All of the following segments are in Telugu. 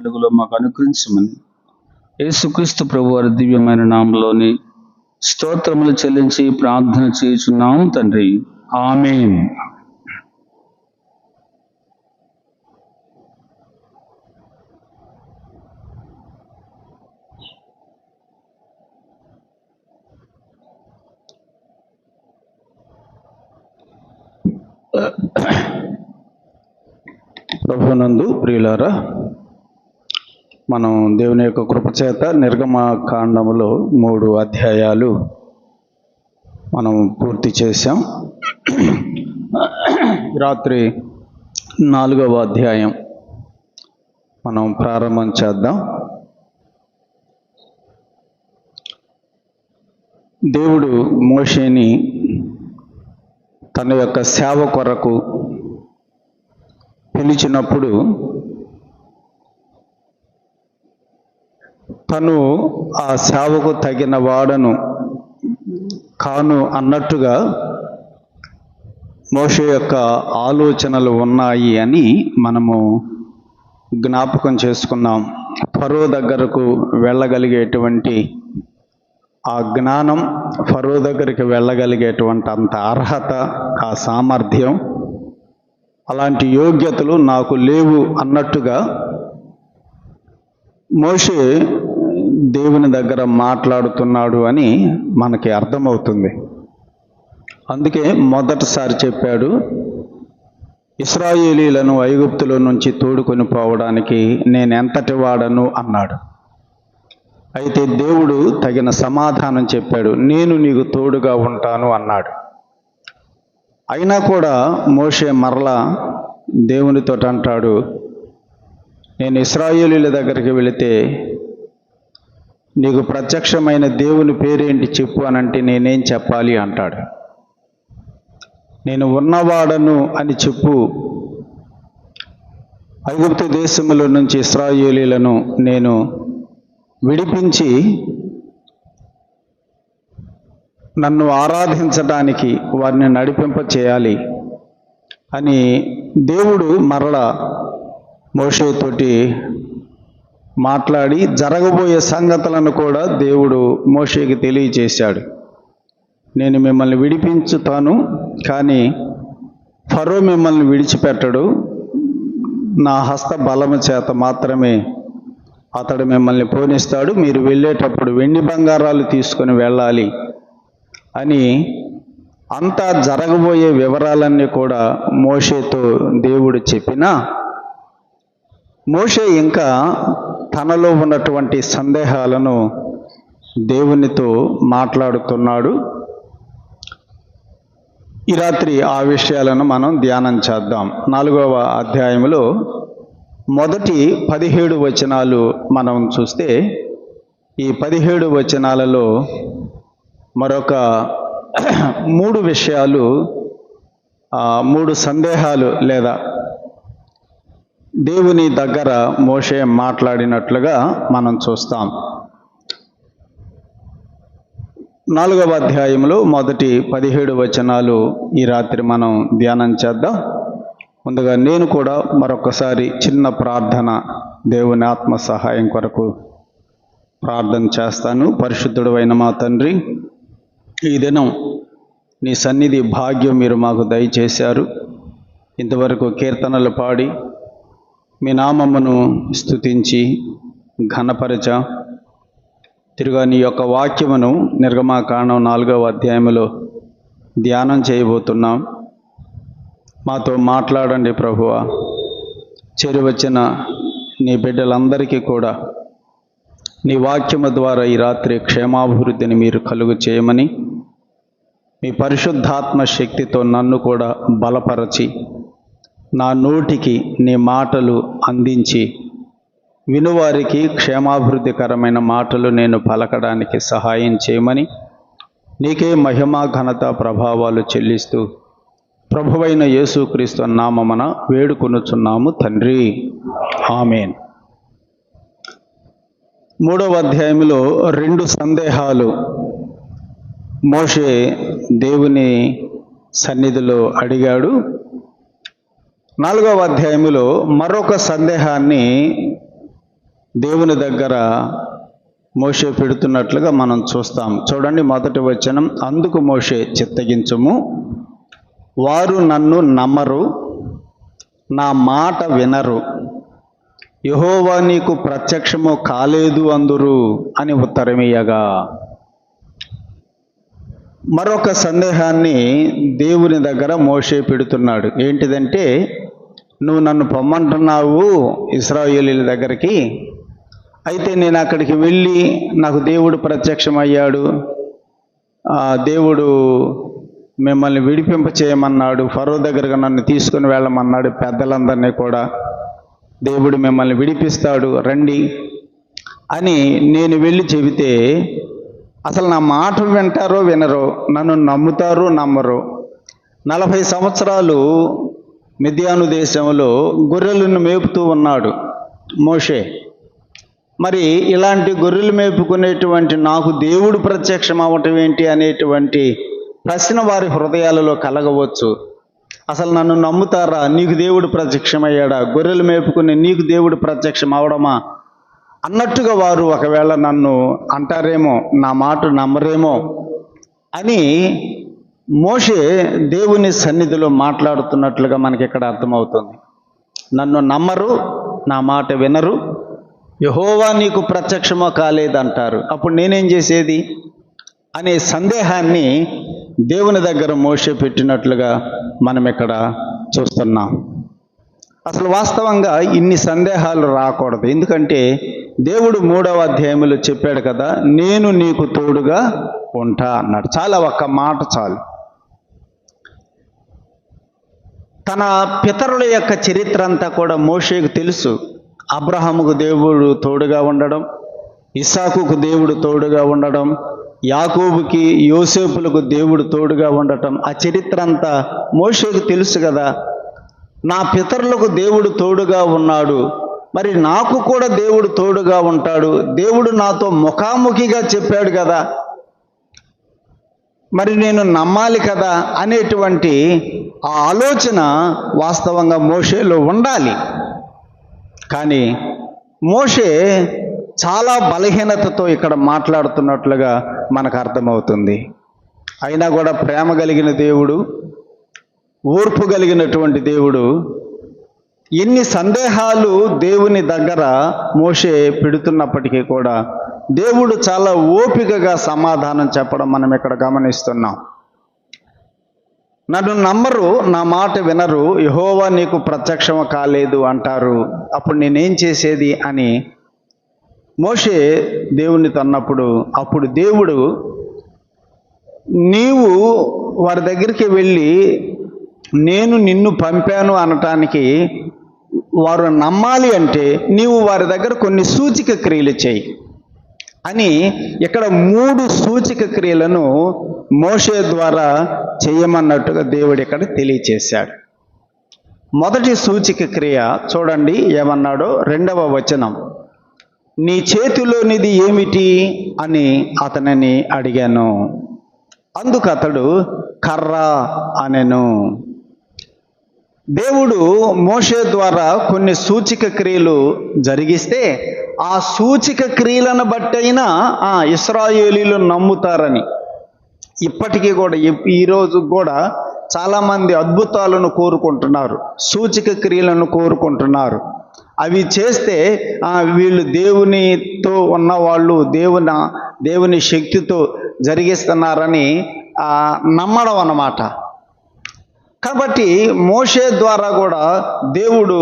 వెలుగులో మాకు అనుగ్రహించమని యేసుక్రీస్తు ప్రభువారి దివ్యమైన నామములోని స్తోత్రములు చెల్లించి ప్రార్థన చేయుచున్నాము తండ్రి. ఆమేన్. ప్రభునందు ప్రియులారా, మనం దేవుని యొక్క కృపచేత నిర్గమకాండములో 3 అధ్యాయాలు మనం పూర్తి చేశాం. రాత్రి 4వ అధ్యాయం మనం ప్రారంభం చేద్దాం. దేవుడు మోషేని తన యొక్క సేవ కొరకు పిలిచినప్పుడు తను ఆ సేవకు తగిన వాడను కాను అన్నట్టుగా మోషే యొక్క ఆలోచనలు ఉన్నాయి అని మనము జ్ఞాపకం చేసుకున్నాం. ఫరో దగ్గరకు వెళ్ళగలిగేటువంటి ఆ జ్ఞానం, ఫరో దగ్గరికి వెళ్ళగలిగేటువంటి అంత అర్హత, ఆ సామర్థ్యం, అలాంటి యోగ్యతలు నాకు లేవు అన్నట్టుగా మోషే దేవుని దగ్గర మాట్లాడుతున్నాడు అని మనకి అర్థమవుతుంది. అందుకే మొదటిసారి చెప్పాడు, ఇశ్రాయేలీలను ఐగుప్తులో నుంచి తోడుకొని పోవడానికి నేను ఎంతటి వాడను అన్నాడు. అయితే దేవుడు తగిన సమాధానం చెప్పాడు, నేను నీకు తోడుగా ఉంటాను అన్నాడు. అయినా కూడా మోషే మరలా దేవునితో అంటాడు, నేను ఇశ్రాయేలీల దగ్గరికి వెళితే నీకు ప్రత్యక్షమైన దేవుని పేరేంటి చెప్పు అనంటే నేనేం చెప్పాలి అంటాడు. నేను ఉన్నవాడను అని చెప్పు, ఐగుప్తు దేశములో నుంచి ఇశ్రాయేలీలను నేను విడిపించి నన్ను ఆరాధించడానికి వారిని నడిపింప చేయాలి అని దేవుడు మరలా మోషేతోటి మాట్లాడి జరగబోయే సంగతులను కూడా దేవుడు మోషేకి తెలియజేశాడు. నేను మిమ్మల్ని విడిపించుతాను, కానీ ఫరో మిమ్మల్ని విడిచిపెట్టడు, నా హస్త బలము చేత మాత్రమే అతడు మిమ్మల్ని పోనిస్తాడు, మీరు వెళ్ళేటప్పుడు వెండి బంగారాలు తీసుకొని వెళ్ళాలి అని అంతా జరగబోయే వివరాలన్నీ కూడా మోషేతో దేవుడు చెప్పినా మోషే ఇంకా తనలో ఉన్నటువంటి సందేహాలను దేవునితో మాట్లాడుతున్నాడు. ఈ రాత్రి ఆ విషయాలను మనం ధ్యానం చేద్దాం. 4వ అధ్యాయంలో మొదటి 17 వచనాలు మనం చూస్తే, ఈ 17 వచనాలలో మరొక 3 విషయాలు, 3 సందేహాలు లేదా దేవుని దగ్గర మోషే మాట్లాడినట్లుగా మనం చూస్తాం. 4వ అధ్యాయంలో మొదటి 17 వచనాలు ఈ రాత్రి మనం ధ్యానం చేద్దాం. ముందుగా నేను కూడా మరొకసారి చిన్న ప్రార్థన, దేవుని ఆత్మ సహాయం కొరకు ప్రార్థన చేస్తాను. పరిశుద్ధుడు అయిన మా తండ్రి, ఈ దినం నీ సన్నిధి భాగ్యం మీరు మాకు దయచేశారు. ఇంతవరకు కీర్తనలు పాడి మీ నామమును స్తుతించి ఘనపరచ, తిరుగా నీ యొక్క వాక్యమును నిర్గమకాండం 4వ అధ్యాయంలో ధ్యానం చేయబోతున్నాం. మాతో మాట్లాడండి ప్రభువా. చేరివచ్చిన నీ బిడ్డలందరికీ కూడా నీ వాక్యము ద్వారా ఈ రాత్రి క్షేమాభివృద్ధిని మీరు కలుగు చేయమని, మీ పరిశుద్ధాత్మ శక్తితో నన్ను కూడా బలపరచి, నా నోటికి నీ మాటలు అందించి, వినువారికి క్షేమాభివృద్ధికరమైన మాటలు నేను పలకడానికి సహాయం చేయమని, నీకే మహిమ ఘనత ప్రభావాలు చెల్లిస్తూ ప్రభువైన యేసుక్రీస్తు నామమున వేడుకొనుచున్నాము తండ్రి. ఆమేన్. 3వ అధ్యాయంలో 2 సందేహాలు మోషే దేవుని సన్నిధిలో అడిగాడు. 4వ అధ్యాయంలో మరొక సందేహాన్ని దేవుని దగ్గర మోషే పెడుతున్నట్లుగా మనం చూస్తాం. చూడండి, మొదటి వచనం, అందుకు మోషే చిత్తగించుము, వారు నన్ను నమ్మరు, నా మాట వినరు, యెహోవా నీకు ప్రత్యక్షము కాలేదు అందురు అని ఉత్తరమియ్యగా. మరొక సందేహాన్ని దేవుని దగ్గర మోషే పెడుతున్నాడు. ఏంటిదంటే, నువ్వు నన్ను పొమ్మంటున్నావు ఇశ్రాయేలీయుల దగ్గరికి, అయితే నేను అక్కడికి వెళ్ళి నాకు దేవుడు ప్రత్యక్షమయ్యాడు, దేవుడు మిమ్మల్ని విడిపింప చేయమన్నాడు, ఫరో దగ్గరకు నన్ను తీసుకుని వెళ్ళమన్నాడు, పెద్దలందరినీ కూడా దేవుడు మిమ్మల్ని విడిపిస్తాడు రండి అని నేను వెళ్ళి చెబితే అసలు నా మాట వింటారో వినరో, నన్ను నమ్ముతారో నమ్మరో. 40 సంవత్సరాలు మిద్యాను దేశంలో గొర్రెలను మేపుతూ ఉన్నాడు మోషే. మరి ఇలాంటి గొర్రెలు మేపుకునేటువంటి నాకు దేవుడు ప్రత్యక్షం అవ్వటం ఏంటి అనేటువంటి ప్రశ్న వారి హృదయాలలో కలగవచ్చు. అసలు నన్ను నమ్ముతారా? నీకు దేవుడు ప్రత్యక్షమయ్యాడా? గొర్రెలు మేపుకుని నీకు దేవుడు ప్రత్యక్షం అవడమా అన్నట్టుగా వారు ఒకవేళ నన్ను అంటారేమో, నా మాట నమ్మరేమో అని మోషే దేవుని సన్నిధిలో మాట్లాడుతున్నట్లుగా మనకి ఇక్కడ అర్థమవుతుంది. నన్ను నమ్మరు, నా మాట వినరు, యెహోవా నీకు ప్రత్యక్షమో కాలేదంటారు, అప్పుడు నేనేం చేసేది అనే సందేహాన్ని దేవుని దగ్గర మోషే పెట్టినట్లుగా మనం ఇక్కడ చూస్తున్నాం. అసలు వాస్తవంగా ఇన్ని సందేహాలు రాకూడదు. ఎందుకంటే దేవుడు 3వ అధ్యాయంలో చెప్పాడు కదా, నేను నీకు తోడుగా ఉంటా అన్నాడు. చాలా, ఒక్క మాట చాలు. తన పితరుల యొక్క చరిత్ర అంతా కూడా మోషేకు తెలుసు. అబ్రహాముకు దేవుడు తోడుగా ఉండడం, ఇస్సాకుకు దేవుడు తోడుగా ఉండడం, యాకోబుకి యోసేపులకు దేవుడు తోడుగా ఉండటం, ఆ చరిత్ర అంతా మోషేకు తెలుసు కదా. నా పితరులకు దేవుడు తోడుగా ఉన్నాడు, మరి నాకు కూడా దేవుడు తోడుగా ఉంటాడు, దేవుడు నాతో ముఖాముఖిగా చెప్పాడు కదా, మరి నేను నమ్మాలి కదా అనేటువంటి ఆ ఆలోచన వాస్తవంగా మోషేలో ఉండాలి. కానీ మోషే చాలా బలహీనతతో ఇక్కడ మాట్లాడుతున్నట్లుగా మనకు అర్థమవుతుంది. అయినా కూడా ప్రేమ కలిగిన దేవుడు, ఓర్పు కలిగినటువంటి దేవుడు ఎన్ని సందేహాలు దేవుని దగ్గర మోషే పెడుతున్నప్పటికీ కూడా దేవుడు చాలా ఓపికగా సమాధానం చెప్పడం మనం ఇక్కడ గమనిస్తున్నాం. నన్ను నమ్మరు, నా మాట వినరు, యెహోవా నీకు ప్రత్యక్షం కాలేదు అంటారు, అప్పుడు నేనేం చేసేది అని మోషే దేవునితో అన్నప్పుడు, అప్పుడు దేవుడు నీవు వారి దగ్గరికి వెళ్ళి నేను నిన్ను పంపాను అనటానికి వారు నమ్మాలి అంటే నీవు వారి దగ్గర కొన్ని సూచిక క్రియలు చేయి అని ఇక్కడ 3 సూచిక క్రియలను మోషే ద్వారా చేయమన్నట్టుగా దేవుడు ఇక్కడ తెలియచేశాడు. మొదటి సూచిక క్రియ చూడండి ఏమన్నాడో, 2వ వచనం, నీ చేతిలోనిది ఏమిటి అని అతనిని అడిగాను, అందుకు అతడు కర్ర అనెను. దేవుడు మోషే ద్వారా కొన్ని సూచిక క్రియలు జరిగిస్తే ఆ సూచిక క్రియలను బట్టైనా ఇశ్రాయేలీయులు నమ్ముతారని ఇప్పటికీ కూడా ఈరోజు కూడా చాలామంది అద్భుతాలను కోరుకుంటున్నారు, సూచిక క్రియలను కోరుకుంటున్నారు. అవి చేస్తే వీళ్ళు దేవునితో ఉన్నవాళ్ళు, దేవుని శక్తితో జరిగిస్తున్నారని నమ్మడం అన్నమాట. కాబట్టి మోషే ద్వారా కూడా దేవుడు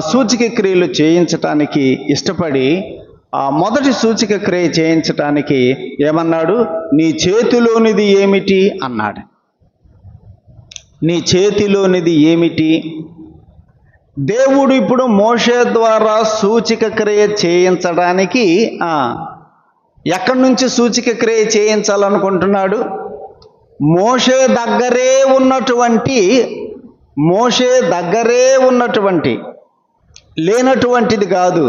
సూచిక క్రియలు చేయించటానికి ఇష్టపడి మొదటి సూచిక క్రియ చేయించటానికి ఏమన్నాడు, నీ చేతిలోనిది ఏమిటి అన్నాడు. నీ చేతిలోనిది ఏమిటి? దేవుడు ఇప్పుడు మోషే ద్వారా సూచిక క్రియ చేయించడానికి ఎక్కడి నుంచి సూచిక క్రియ చేయించాలనుకుంటున్నాడు? మోషే దగ్గరే ఉన్నటువంటి లేనటువంటిది కాదు,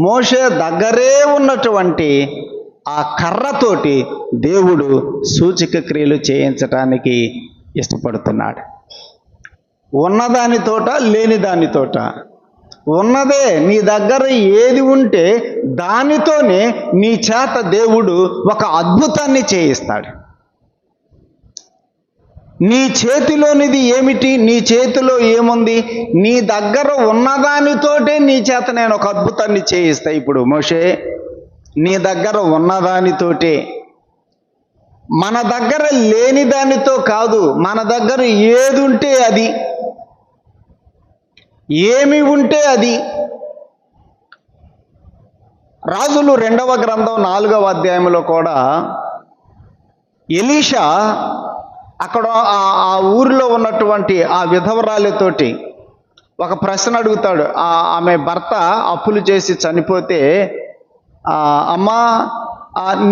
మోషే దగ్గరే ఉన్నటువంటి ఆ కర్రతోటి దేవుడు సూచిక క్రియలు చేయించటానికి ఇష్టపడుతున్నాడు. ఉన్నదానితోట లేని దానితోట, ఉన్నదే నీ దగ్గర ఏది ఉంటే దానితోనే నీ చేత దేవుడు ఒక అద్భుతాన్ని చేయిస్తాడు. నీ చేతిలోనిది ఏమిటి? నీ చేతిలో ఏముంది? నీ దగ్గర ఉన్నదానితోటే నీ చేత నేను ఒక అద్భుతాన్ని చేయిస్తా. ఇప్పుడు మోషే, నీ దగ్గర ఉన్నదానితోటే, మన దగ్గర లేని దానితో కాదు, మన దగ్గర ఏది ఉంటే అది, ఏమి ఉంటే అది. రాజులు 2వ గ్రంథం 4వ అధ్యాయంలో కూడా ఎలీషా అక్కడ ఆ ఊరిలో ఉన్నటువంటి ఆ విధవరాలితోటి ఒక ప్రశ్న అడుగుతాడు. ఆమె భర్త అప్పులు చేసి చనిపోతే, అమ్మా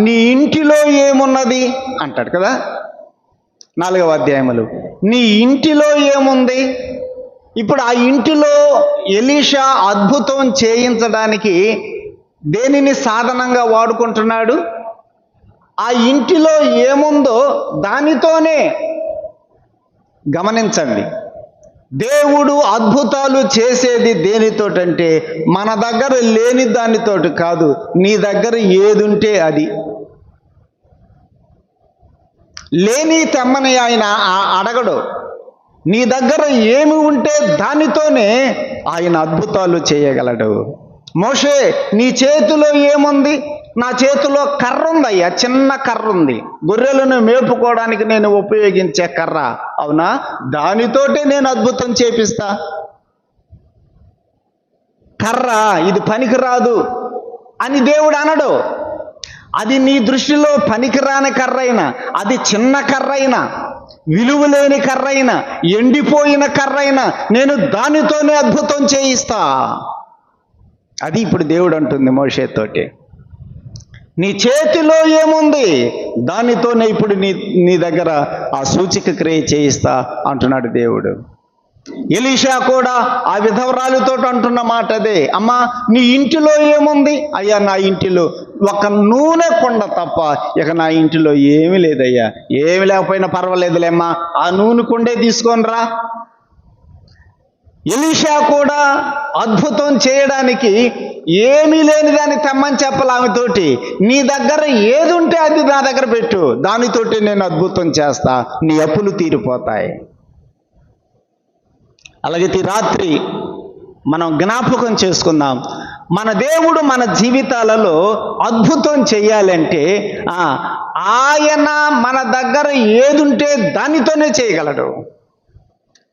నీ ఇంటిలో ఏమున్నది అంటాడు కదా 4వ అధ్యాయములు. నీ ఇంటిలో ఏముంది? ఇప్పుడు ఆ ఇంటిలో ఎలీషా అద్భుతం చేయించడానికి దేనిని సాధనంగా వాడుకుంటున్నాడు? ఆ ఇంటిలో ఏముందో దానితోనే. గమనించండి, దేవుడు అద్భుతాలు చేసేది దేనితోటంటే మన దగ్గర లేని దానితోటి కాదు, నీ దగ్గర ఏదుంటే అది. లేని తెమ్మని ఆయన అడగడు. నీ దగ్గర ఏమి ఉంటే దానితోనే ఆయన అద్భుతాలు చేయగలడు. మోషే, నీ చేతిలో ఏముంది? నా చేతిలో కర్ర ఉందయ్యా, చిన్న కర్ర ఉంది, గొర్రెలను మేపుకోవడానికి నేను ఉపయోగించే కర్ర. అవునా? దానితోటే నేను అద్భుతం చేపిస్తా. కర్ర ఇది పనికిరాదు అని దేవుడు అనడు. అది నీ దృష్టిలో పనికిరాని కర్ర అయినా, అది చిన్న కర్ర అయినా, విలువలేని కర్ర అయినా, ఎండిపోయిన కర్ర అయినా, నేను దానితోనే అద్భుతం చేయిస్తా. అది ఇప్పుడు దేవుడు అంటుంది మోషేతోటి. నీ చేతిలో ఏముంది దానితోనే ఇప్పుడు నీ దగ్గర ఆ సూచిక క్రియ చేయిస్తా అంటున్నాడు దేవుడు. ఎలీషా కూడా ఆ విధవరాలితో అంటున్న మాట అదే. అమ్మా, నీ ఇంటిలో ఏముంది? అయ్యా, నా ఇంటిలో ఒక నూనె కొండ తప్ప ఇక నా ఇంటిలో ఏమీ లేదయ్యా. ఏమి లేకపోయినా పర్వాలేదులేమ్మా, ఆ నూనె కొండే తీసుకొని రా. ఎలీషా కూడా అద్భుతం చేయడానికి ఏమీ లేని దాన్ని తెమ్మని చెప్పాలి ఆమెతోటి. నీ దగ్గర ఏది ఉంటే అది నా దగ్గర పెట్టు, దానితోటి నేను అద్భుతం చేస్తా, నీ అప్పులు తీరిపోతాయి. అలాగే ఈ రాత్రి మనం జ్ఞాపకం చేసుకుందాం, మన దేవుడు మన జీవితాలలో అద్భుతం చేయాలంటే ఆయన మన దగ్గర ఏదుంటే దానితోనే చేయగలడు.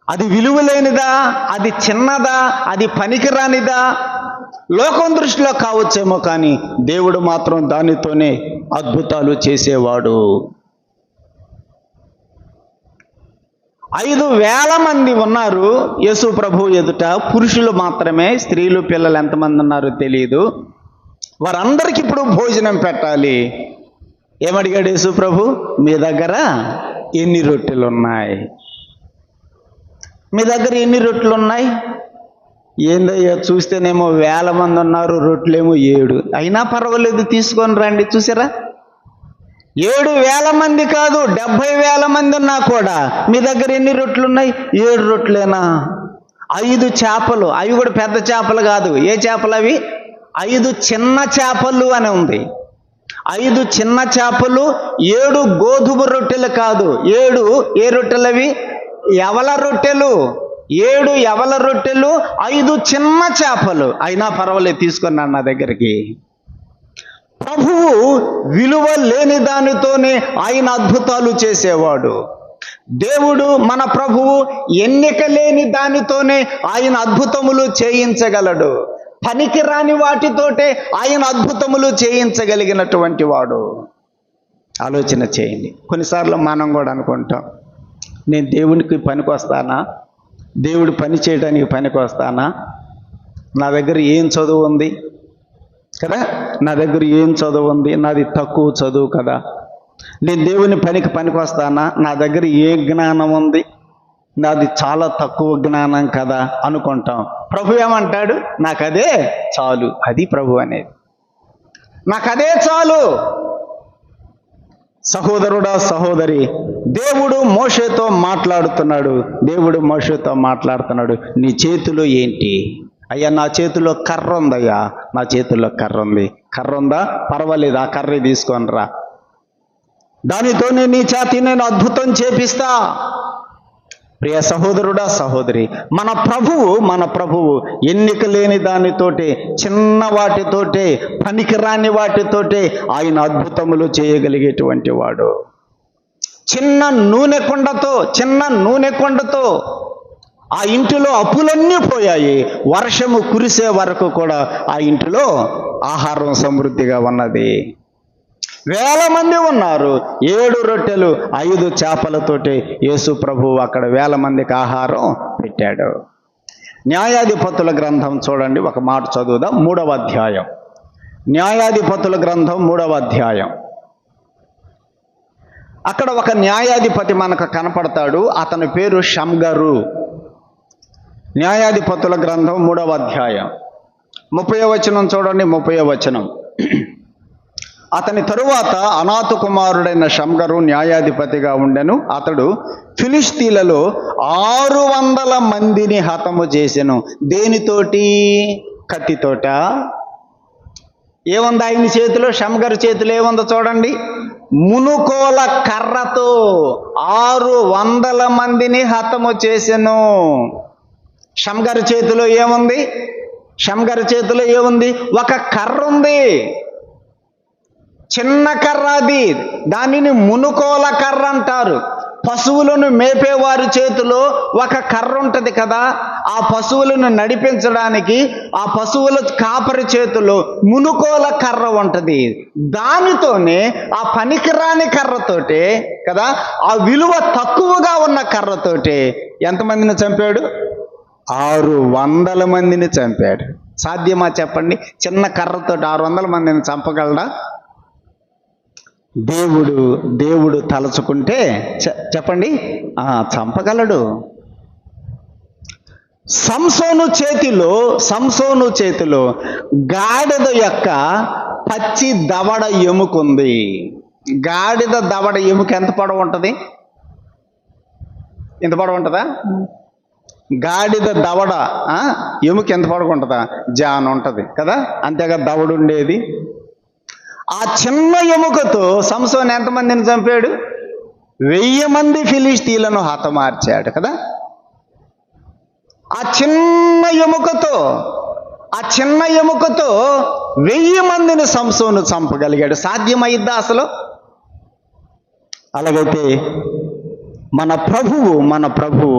అది విలువలేనిదా, అది చిన్నదా, అది పనికిరానిదా, లోకం దృష్టిలో కావచ్చేమో, కానీ దేవుడు మాత్రం దానితోనే అద్భుతాలు చేసేవాడు. 5,000 మంది ఉన్నారు యేసు ప్రభు ఎదుట, పురుషులు మాత్రమే, స్త్రీలు పిల్లలు ఎంతమంది ఉన్నారో తెలియదు. వారందరికీ ఇప్పుడు భోజనం పెట్టాలి. ఏమడిగాడు యేసు ప్రభు? మీ దగ్గర ఎన్ని రొట్టెలు ఉన్నాయి? మీ దగ్గర ఎన్ని రొట్టెలు ఉన్నాయి? ఏందయ్యా, చూస్తేనేమో 1,000 మంది ఉన్నారు, రొట్టెలేమో 7. అయినా పర్వాలేదు, తీసుకొని రండి. చూసారా, 7,000 మంది కాదు, 70,000 మంది ఉన్నా కూడా మీ దగ్గర ఎన్ని రొట్టెలు ఉన్నాయి? 7 రొట్టెలేనా? 5 చేపలు, అవి కూడా పెద్ద చేపలు కాదు. ఏ చేపలు అవి? 5 చిన్న చేపలు అని ఉంది. 5 చిన్న చేపలు, 7 గోధుమ రొట్టెలు కాదు, 7 ఏ రొట్టెలు అవి? యవల రొట్టెలు. 7 యవల రొట్టెలు, 5 చిన్న చేపలు. అయినా పర్వాలేదు, తీసుకున్నాను నా దగ్గరికి. ప్రభువు విలువ లేని దానితోనే ఆయన అద్భుతాలు చేసేవాడు. దేవుడు మన ప్రభువు ఎన్నిక లేని దానితోనే ఆయన అద్భుతములు చేయించగలడు. పనికి రాని వాటితోటే ఆయన అద్భుతములు చేయించగలిగినటువంటి వాడు. ఆలోచన చేయండి. కొన్నిసార్లు మనం కూడా అనుకుంటాం, నేను దేవునికి పనికి వస్తానా? దేవుడు పని చేయడానికి పనికి వస్తానా? నా దగ్గర ఏం చదువు ఉంది కదా, నా దగ్గర ఏం చదువు ఉంది, నాది తక్కువ చదువు కదా, నేను దేవుని పనికి వస్తానా? నా దగ్గర ఏ జ్ఞానం ఉంది, నాది చాలా తక్కువ జ్ఞానం కదా అనుకుంటాం. ప్రభు ఏమంటాడు? నాకదే చాలు. అది ప్రభు అనేది. నాకదే చాలు. సహోదరుడా, సహోదరి, దేవుడు మోషేతో మాట్లాడుతున్నాడు. నీ చేతిలో ఏంటి? అయ్యా నా చేతిలో కర్ర ఉందయ్యా, నా చేతిలో కర్ర ఉంది. కర్ర ఉందా? పర్వాలేదు, ఆ కర్ర తీసుకొని రా, దానితోనే నీ చేతి నేను అద్భుతం చేపిస్తా. ప్రియ సహోదరుడా, సహోదరి, మన ప్రభువు ఎన్నిక లేని దానితోటే, చిన్న వాటితోటే, పనికిరాని వాటితోటే ఆయన అద్భుతములు చేయగలిగేటువంటి వాడు. చిన్న నూనె కొండతో ఆ ఇంటిలో అప్పులన్నీ పోయాయి. వర్షము కురిసే వరకు కూడా ఆ ఇంటిలో ఆహారం సమృద్ధిగా ఉన్నది. 1000 మంది ఉన్నారు. 7 రొట్టెలు 5 చేపలతోటి యేసు ప్రభువు అక్కడ 1000 మందికి ఆహారం పెట్టాడు. న్యాయాధిపతుల గ్రంథం చూడండి, ఒక మాట చదువుదాం. 3వ అధ్యాయం. న్యాయాధిపతుల గ్రంథం 3వ అధ్యాయం. అక్కడ ఒక న్యాయాధిపతి మనకు కనపడతాడు. అతని పేరు షమ్గరు. న్యాయాధిపతుల గ్రంథం 3వ అధ్యాయం 30వ వచనం చూడండి. 30వ వచనం. అతని తరువాత అనాతు కుమారుడైన షమ్గరు న్యాయాధిపతిగా ఉండెను. అతడు ఫిలిష్తీలలో 600 మందిని హతము చేసెను. దేనితోటి? కత్తితోట. ఏముంది ఆయన చేతిలో? షమ్గరు చేతిలో ఏముందో చూడండి. మునుకోల కర్రతో 600 మందిని హతము చేసెను. షమ్గరు చేతిలో ఏముంది? షమ్గరు చేతిలో ఏముంది? ఒక కర్ర ఉంది. చిన్న కర్ర అది. దానిని మునుకోల కర్ర అంటారు. పశువులను మేపేవారి చేతిలో ఒక కర్ర ఉంటుంది కదా, ఆ పశువులను నడిపించడానికి ఆ పశువుల కాపరి చేతిలో మునుకోల కర్ర ఉంటుంది. దానితోనే, ఆ పనికిరాని కర్రతోటే కదా, ఆ విలువ తక్కువగా ఉన్న కర్రతోటే ఎంతమందిని చంపాడు? 600 మందిని చంపాడు. సాధ్యమా చెప్పండి? చిన్న కర్రతోటి 600 మందిని చంపగలడా? దేవుడు తలచుకుంటే చెప్పండి, చంపగలడు. సంసోను చేతిలో గాడిద యొక్క పచ్చి దవడ ఎముకుంది. గాడిద దవడ ఎముక ఎంత పొడవు ఉంటుంది? ఎంత పొడవు ఉంటుందా? గాడిద దవడ ఎముక ఎంత పొడవు ఉంటుందా? జాన్ ఉంటుంది కదా, అంతేగా దవడ ఉండేది. ఆ చిన్న ఎముకతో సంసోను ఎంతమందిని చంపాడు? 1000 మంది ఫిలిష్తీయులను హతమార్చాడు కదా. ఆ చిన్న ఎముకతో 1000 మందిని సంసోను చంపగలిగాడు. సాధ్యమైద్దా అసలు? అలాగైతే మన ప్రభువు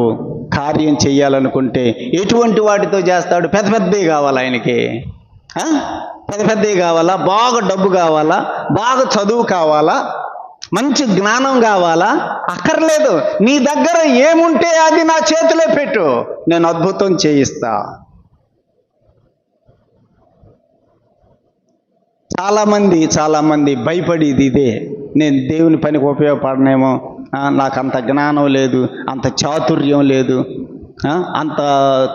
కార్యం చేయాలనుకుంటే ఎటువంటి వాటితో చేస్తాడు? పెద్దవి కావాలి ఆయనకి. పెద్దవి కావాలా? బాగా డబ్బు కావాలా? బాగా చదువు కావాలా? మంచి జ్ఞానం కావాలా? అక్కర్లేదు. నీ దగ్గర ఏముంటే అది నా చేతిలో పెట్టు, నేను అద్భుతం చేయిస్తా. చాలామంది భయపడేది ఇదే. నేను దేవుని పనికి ఉపయోగపడనేమో, నాకు అంత జ్ఞానం లేదు, అంత చాతుర్యం లేదు, అంత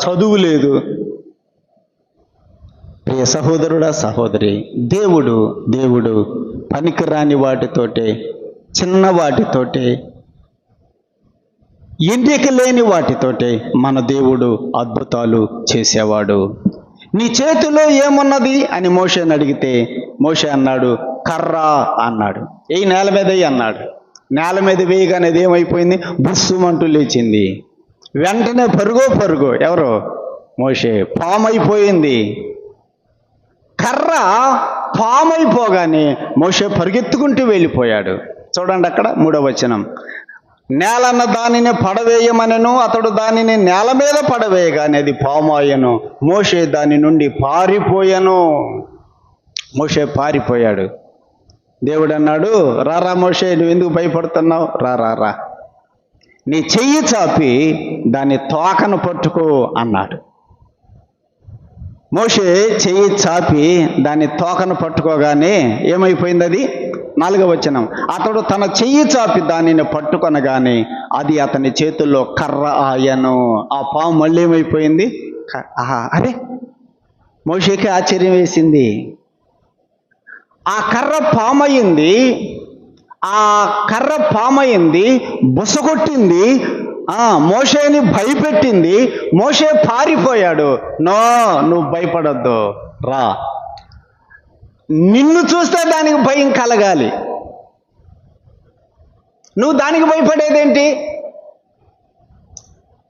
చదువు లేదు. ప్రియ సహోదరుడా, సహోదరి, దేవుడు పనికిరాని వాటితోటే, చిన్న వాటితోటే, ఎన్నిక లేని వాటితోటే మన దేవుడు అద్భుతాలు చేసేవాడు. నీ చేతిలో ఏమున్నది అని మోషేని అడిగితే మోషే అన్నాడు, కర్ర అన్నాడు. ఈ నేల మీద అన్నాడు. నేల మీద వేయగానే అది ఏమైపోయింది? బుస్సుమంటూ లేచింది. వెంటనే పరుగో ఎవరు? మోషే. పామైపోయింది. కర్ర పామైపోగానే మోషే పరిగెత్తుకుంటూ వెళ్ళిపోయాడు. చూడండి అక్కడ 3వ వచనం. నేలన్న దానిని పడవేయమనెను. అతడు దానిని నేల మీద పడవేయగానే అది పామాయను. మోషే దాని నుండి పారిపోయాను. మోషే పారిపోయాడు. దేవుడు అన్నాడు, రారా మోషే, నువ్వు ఎందుకు భయపడుతున్నావు? రా, నీ చెయ్యి చాపి దాని తోకను పట్టుకో అన్నాడు. మోషే చెయ్యి చాపి దాని తోకను పట్టుకోగానే ఏమైపోయింది? అది 4వ వచనం. అతడు తన చెయ్యి చాపి దానిని పట్టుకొనగానే అది అతని చేతుల్లో కర్ర ఆయను. ఆ పాము మళ్ళీ ఏమైపోయింది? అరే, మోషేకి ఆశ్చర్యం వేసింది. ఆ కర్ర పామయింది, బుసగొట్టింది. మోషేని భయపెట్టింది. మోషే పారిపోయాడు. నో, నువ్వు భయపడొద్దు, రా. నిన్ను చూస్తే దానికి భయం కలగాలి. నువ్వు దానికి భయపడేదేంటి?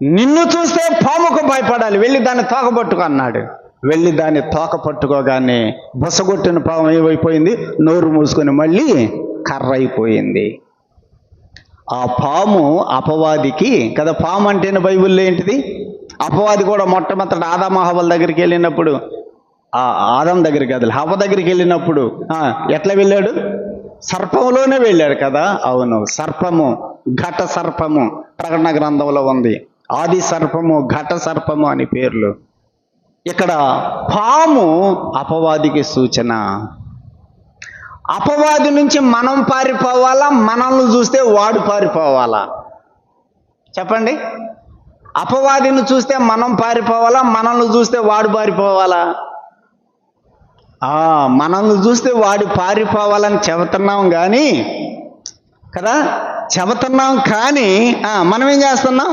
నిన్ను చూస్తే పాముకు భయపడాలి. వెళ్ళి దాన్ని తోక పట్టుకో అన్నాడు. వెళ్ళి దాన్ని తోక పట్టుకోగానే బుసగొట్టిన పాము ఏమైపోయింది? నోరు మూసుకొని మళ్ళీ కర్ర అయిపోయింది. ఆ పాము అపవాదికి కదా. పాము అంటేనే బైబిల్లో ఏంటిది? అపవాది కూడా మొట్టమొదటి ఆదాము హవ్వల దగ్గరికి వెళ్ళినప్పుడు, ఆదాం దగ్గరికి కాదు, హవ్వ దగ్గరికి వెళ్ళినప్పుడు ఎట్లా వెళ్ళాడు? సర్పంలోనే వెళ్ళాడు కదా. అవును, సర్పము, ఘట సర్పము ప్రకటన గ్రంథంలో ఉంది. ఆది సర్పము, ఘట సర్పము అని పేర్లు. ఇక్కడ పాము అపవాదికి సూచన. అపవాది నుంచి మనం పారిపోవాలా, మనల్ని చూస్తే వాడు పారిపోవాలా? చెప్పండి. అపవాదిని చూస్తే మనం పారిపోవాలా, మనల్ని చూస్తే వాడు పారిపోవాలా? మనల్ని చూస్తే వాడు పారిపోవాలని చెబుతున్నాం కానీ కదా, చెబుతున్నాం కానీ మనం ఏం చేస్తున్నాం?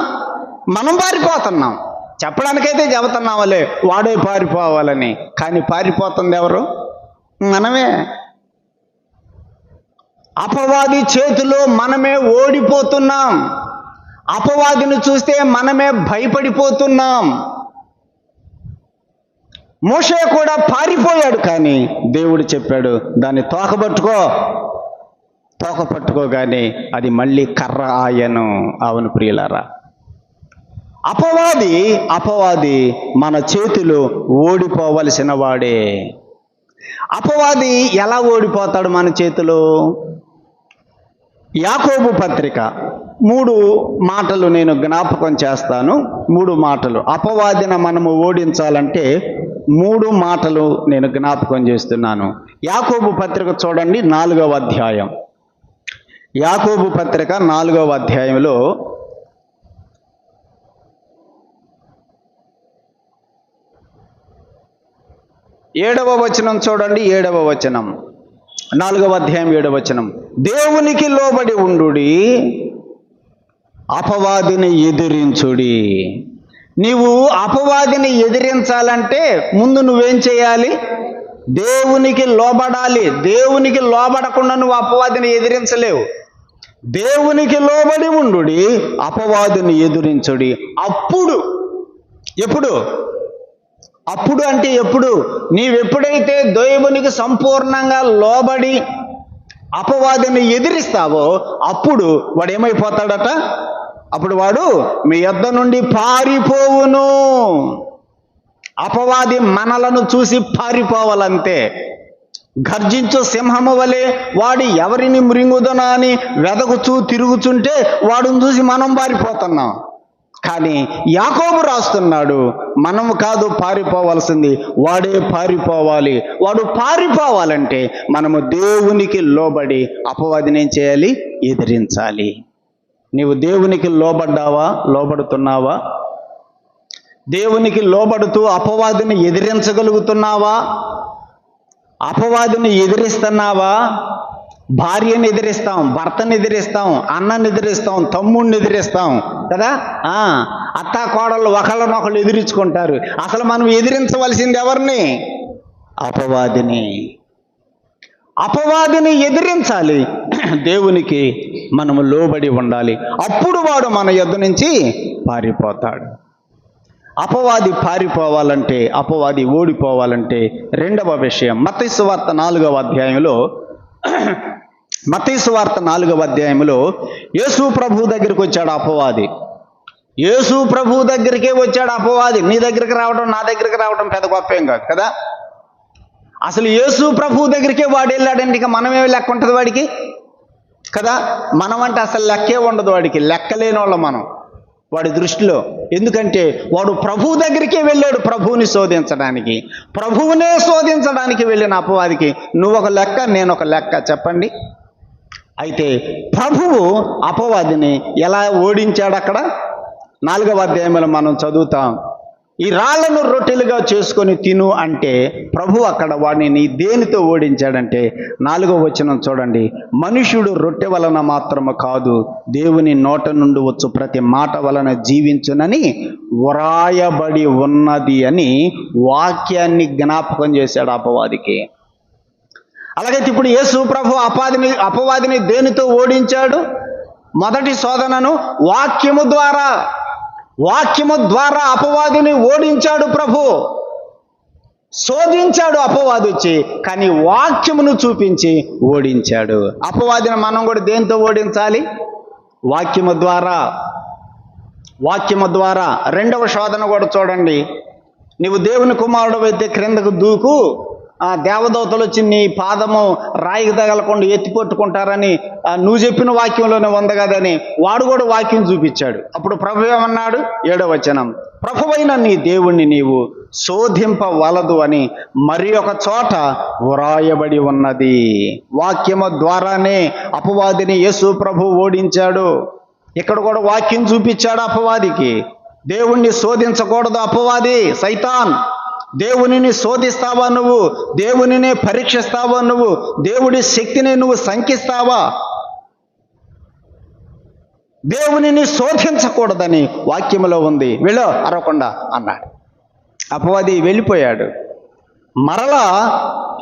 మనం పారిపోతున్నాం. చెప్పడానికైతే చెబుతున్నామలే వాడే పారిపోవాలని, కానీ పారిపోతుంది ఎవరు? మనమే. అపవాది చేతిలో మనమే ఓడిపోతున్నాం. అపవాదిని చూస్తే మనమే భయపడిపోతున్నాం. మోషే కూడా పారిపోయాడు, కానీ దేవుడు చెప్పాడు దాన్ని తోకపట్టుకో. తోక పట్టుకోగానే అది మళ్ళీ కర్ర ఆయను. అవును ప్రియులారా, అపవాది మన చేతిలో ఓడిపోవలసిన వాడే. అపవాది ఎలా ఓడిపోతాడు మన చేతిలో? యాకోబు పత్రిక 3 మాటలు నేను జ్ఞాపకం చేస్తాను. 3 మాటలు అపవాదిని మనము ఓడించాలంటే 3 మాటలు నేను జ్ఞాపకం చేస్తున్నాను. యాకోబు పత్రిక చూడండి, 4వ అధ్యాయం. యాకోబు పత్రిక 4వ అధ్యాయంలో 7వ వచనం చూడండి. 7వ వచనం, 4వ అధ్యాయం 7వ వచనం. దేవునికి లోబడి ఉండుడి, అపవాదిని ఎదిరించుడి. నీవు అపవాదిని ఎదిరించాలంటే ముందు నువ్వేం చేయాలి? దేవునికి లోబడాలి. దేవునికి లోబడకుండా నువ్వు అపవాదిని ఎదిరించలేవు. దేవునికి లోబడి ఉండుడి, అపవాదిని ఎదిరించుడి. అప్పుడు, ఎప్పుడు? అప్పుడు అంటే ఎప్పుడు? నీవెప్పుడైతే దేవునికి సంపూర్ణంగా లోబడి అపవాదిని ఎదిరిస్తావో అప్పుడు వాడు ఏమైపోతాడట? అప్పుడు వాడు మీ యొద్ద నుండి పారిపోవును. అపవాది మనలను చూసి పారిపోవాలంతే. గర్జించు సింహము వలె వాడు ఎవరిని మృంగుదనా అని వెదకుచూ తిరుగుచుంటే వాడిని చూసి మనం పారిపోతున్నాం. కానీ యాకోబు రాస్తున్నాడు, మనము కాదు పారిపోవాల్సింది, వాడే పారిపోవాలి. వాడు పారిపోవాలంటే మనము దేవునికి లోబడి అపవాదిని ఏం చేయాలి? ఎదిరించాలి. నీవు దేవునికి లోబడ్డావా? లోబడుతున్నావా? దేవునికి లోబడుతూ అపవాదిని ఎదిరించగలుగుతున్నావా? అపవాదిని ఎదిరిస్తున్నావా? భార్యని ఎదిరిస్తాం, భర్తని ఎదిరిస్తాం, అన్నని ఎదిరిస్తాం, తమ్ముడిని ఎదిరిస్తాం కదా. అత్తా కోడళ్ళు ఒకళ్ళనొకళ్ళు ఎదిరించుకుంటారు. అసలు మనం ఎదిరించవలసింది ఎవరిని? అపవాదిని. అపవాదిని ఎదిరించాలి. దేవునికి మనము లోబడి ఉండాలి. అప్పుడు వాడు మన యొద్ద నుంచి పారిపోతాడు. అపవాది పారిపోవాలంటే, అపవాది ఓడిపోవాలంటే రెండవ విషయం, మత్తయి సువార్త 4వ అధ్యాయంలో, మత్తయి సువార్త 4వ అధ్యాయంలో యేసు ప్రభు దగ్గరికి వచ్చాడు అపవాది. యేసు ప్రభు దగ్గరికే వచ్చాడు అపవాది. నీ దగ్గరికి రావడం, నా దగ్గరికి రావడం పెద్ద గొప్ప ఏం కాదు కదా. అసలు యేసు ప్రభు దగ్గరికే వాడు వెళ్ళాడంటే ఇక మనమేమి లెక్క ఉంటుంది వాడికి కదా. మనం అంటే అసలు లెక్కే ఉండదు వాడికి, లెక్కలేని వాళ్ళం మనం వాడి దృష్టిలో. ఎందుకంటే వాడు ప్రభు దగ్గరికే వెళ్ళాడు ప్రభువుని శోధించడానికి. ప్రభువునే శోధించడానికి వెళ్ళిన అపవాదికి నువ్వు ఒక లెక్క, నేను ఒక లెక్క. చెప్పండి. అయితే ప్రభువు అపవాదిని ఎలా ఓడించాడు? అక్కడ 4వ అధ్యాయంలో మనం చదువుతాం. ఈ రాళ్లను రొట్టెలుగా చేసుకొని తిను అంటే ప్రభు అక్కడ వాడిని దేనితో ఓడించాడంటే 4వ వచనం చూడండి. మనుష్యుడు రొట్టె వలన మాత్రము కాదు, దేవుని నోట నుండి వచ్చు ప్రతి మాట వలన జీవించునని వ్రాయబడి ఉన్నది అని వాక్యాన్ని జ్ఞాపకం చేశాడు అపవాదికి. అలాగైతే ఇప్పుడు యేసు ప్రభు అపవాదిని దేనితో ఓడించాడు? మొదటి శోధనను వాక్యము ద్వారా అపవాదిని ఓడించాడు ప్రభు. శోధించాడు అపవాది వచ్చి, కానీ వాక్యమును చూపించి ఓడించాడు. అపవాదిని మనం కూడా దేంతో ఓడించాలి? వాక్యము ద్వారా. 2వ శోధన కూడా చూడండి. నీవు దేవుని కుమారుడు అయితే క్రిందకు దూకు, ఆ దేవదూతలు వచ్చి నీ పాదము రాయికి తగలకుండా ఎత్తి పట్టుకుంటారని నువ్వు చెప్పిన వాక్యంలోనే ఉంది కదని వాడు కూడా వాక్యం చూపించాడు. అప్పుడు ప్రభు ఏమన్నాడు? 7వ వచనం, ప్రభువైన నీ దేవుణ్ణి నీవు శోధింపవలదు అని మరి ఒక చోట వ్రాయబడి ఉన్నది. వాక్యము ద్వారానే అపవాదిని యేసు ప్రభు ఓడించాడు. ఇక్కడ కూడా వాక్యం చూపించాడు అపవాదికి. దేవుణ్ణి శోధించకూడదు అపవాది, సైతాన్. దేవునిని శోధిస్తావా నువ్వు? దేవునినే పరీక్షిస్తావా నువ్వు? దేవుడి శక్తిని నువ్వు శంకిస్తావా? దేవునిని శోధించకూడదని వాక్యములో ఉంది. వెళ్ళు అరవకుండా అన్నాడు. అపవాది వెళ్ళిపోయాడు. మరలా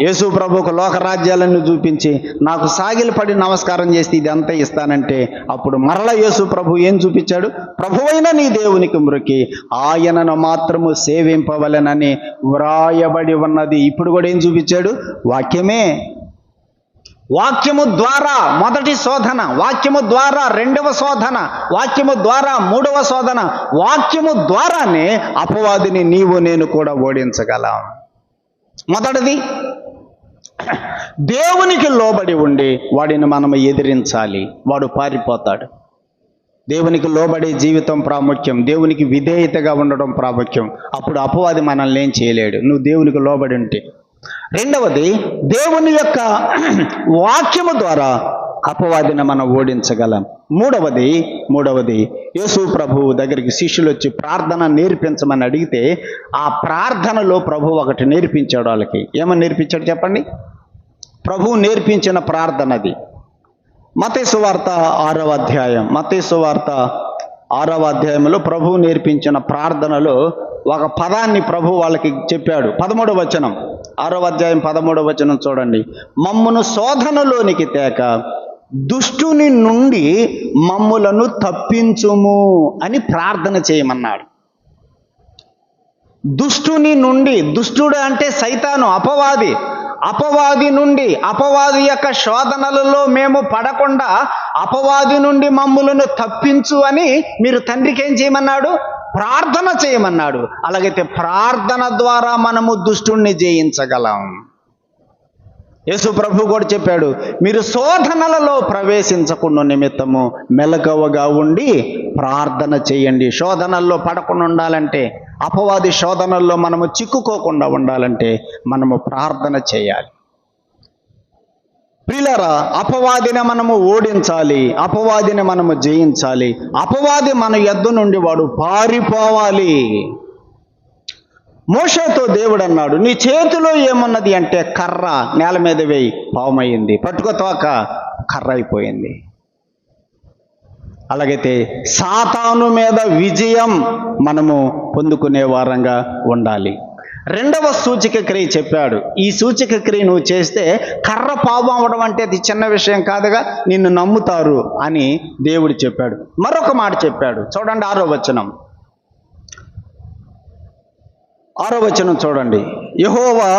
యేసు ప్రభువుకు లోకరాజ్యాలను చూపించి నాకు సాగిలపడి నమస్కారం చేస్తే ఇది అంతా ఇస్తానంటే అప్పుడు మరలా యేసు ప్రభు ఏం చూపించాడు? ప్రభువైన నీ దేవునికి మ్రొక్కి ఆయనను మాత్రము సేవింపవలెనని వ్రాయబడి ఉన్నది. ఇప్పుడు కూడా ఏం చూపించాడు? వాక్యమే. వాక్యము ద్వారా మొదటి శోధన, వాక్యము ద్వారా 2వ శోధన, వాక్యము ద్వారా 3వ శోధన. వాక్యము ద్వారానే అపవాదిని నీవు నేను కూడా ఓడించగలం. మొదటిది దేవునికి లోబడి ఉండి వాడిని మనం ఎదిరించాలి, వాడు పారిపోతాడు. దేవునికి లోబడే జీవితం ప్రాముఖ్యం, దేవునికి విధేయతగా ఉండడం ప్రాముఖ్యం. అప్పుడు అపవాది మనల్ని ఏం చేయలేడు, నువ్వు దేవునికి లోబడి ఉంటే. 2వది, దేవుని యొక్క వాక్యము ద్వారా అపవాదిని మనం ఓడించగలం. మూడవది యేసు ప్రభువు దగ్గరికి శిష్యులు వచ్చి ప్రార్థన నేర్పించమని అడిగితే ఆ ప్రార్థనలో ప్రభు ఒకటి నేర్పించాడు వాళ్ళకి. ఏమని నేర్పించాడు చెప్పండి? ప్రభువు నేర్పించిన ప్రార్థన అది. మత్తయి సువార్త 6వ అధ్యాయం, మత్తయి సువార్త 6వ అధ్యాయంలో ప్రభువు నేర్పించిన ప్రార్థనలో ఒక పదాన్ని ప్రభు వాళ్ళకి చెప్పాడు. 13వ వచనం, 6వ అధ్యాయం 13వ వచనం చూడండి. మమ్మును శోధనలోనికి తేక దుష్టుని నుండి మమ్ములను తప్పించుము అని ప్రార్థన చేయమన్నాడు. దుష్టుని నుండి, దుష్టుడు అంటే సైతాను, అపవాది నుండి, అపవాది యొక్క శోధనలలో మేము పడకుండా అపవాది నుండి మమ్ములను తప్పించు అని మీరు తండ్రికి ఏం చేయమన్నాడు? ప్రార్థన చేయమన్నాడు. అలాగైతే ప్రార్థన ద్వారా మనము దుష్టుణ్ణి జయించగలం. యేసు ప్రభు కూడా చెప్పాడు, మీరు శోధనలలో ప్రవేశించకుండా నిమిత్తము మెలకువగా ఉండి ప్రార్థన చేయండి. శోధనల్లో పడకుండా ఉండాలంటే, అపవాది శోధనల్లో మనము చిక్కుకోకుండా ఉండాలంటే మనము ప్రార్థన చేయాలి. ప్రియులారా, అపవాదిని మనము ఓడించాలి, అపవాదిని మనము జయించాలి. అపవాది మన యొద్ద నుండి వాడు పారిపోవాలి. మోషేతో దేవుడు అన్నాడు, నీ చేతిలో ఏమున్నది అంటే కర్ర, నేల మీద వేయి, పాముయింది. పట్టుకోతోక కర్ర అయిపోయింది. అలాగైతే సాతాను మీద విజయం మనము పొందుకునే వారంగా ఉండాలి. 2వ సూచక క్రియ చెప్పాడు. ఈ సూచక క్రియ నువ్వు చేస్తే కర్ర పాము అవడం అంటే అది చిన్న విషయం కాదుగా, నిన్ను నమ్ముతారు అని దేవుడు చెప్పాడు. మరొక మాట చెప్పాడు చూడండి, 6వ వచనం. 6వ వచనం చూడండి. యెహోవా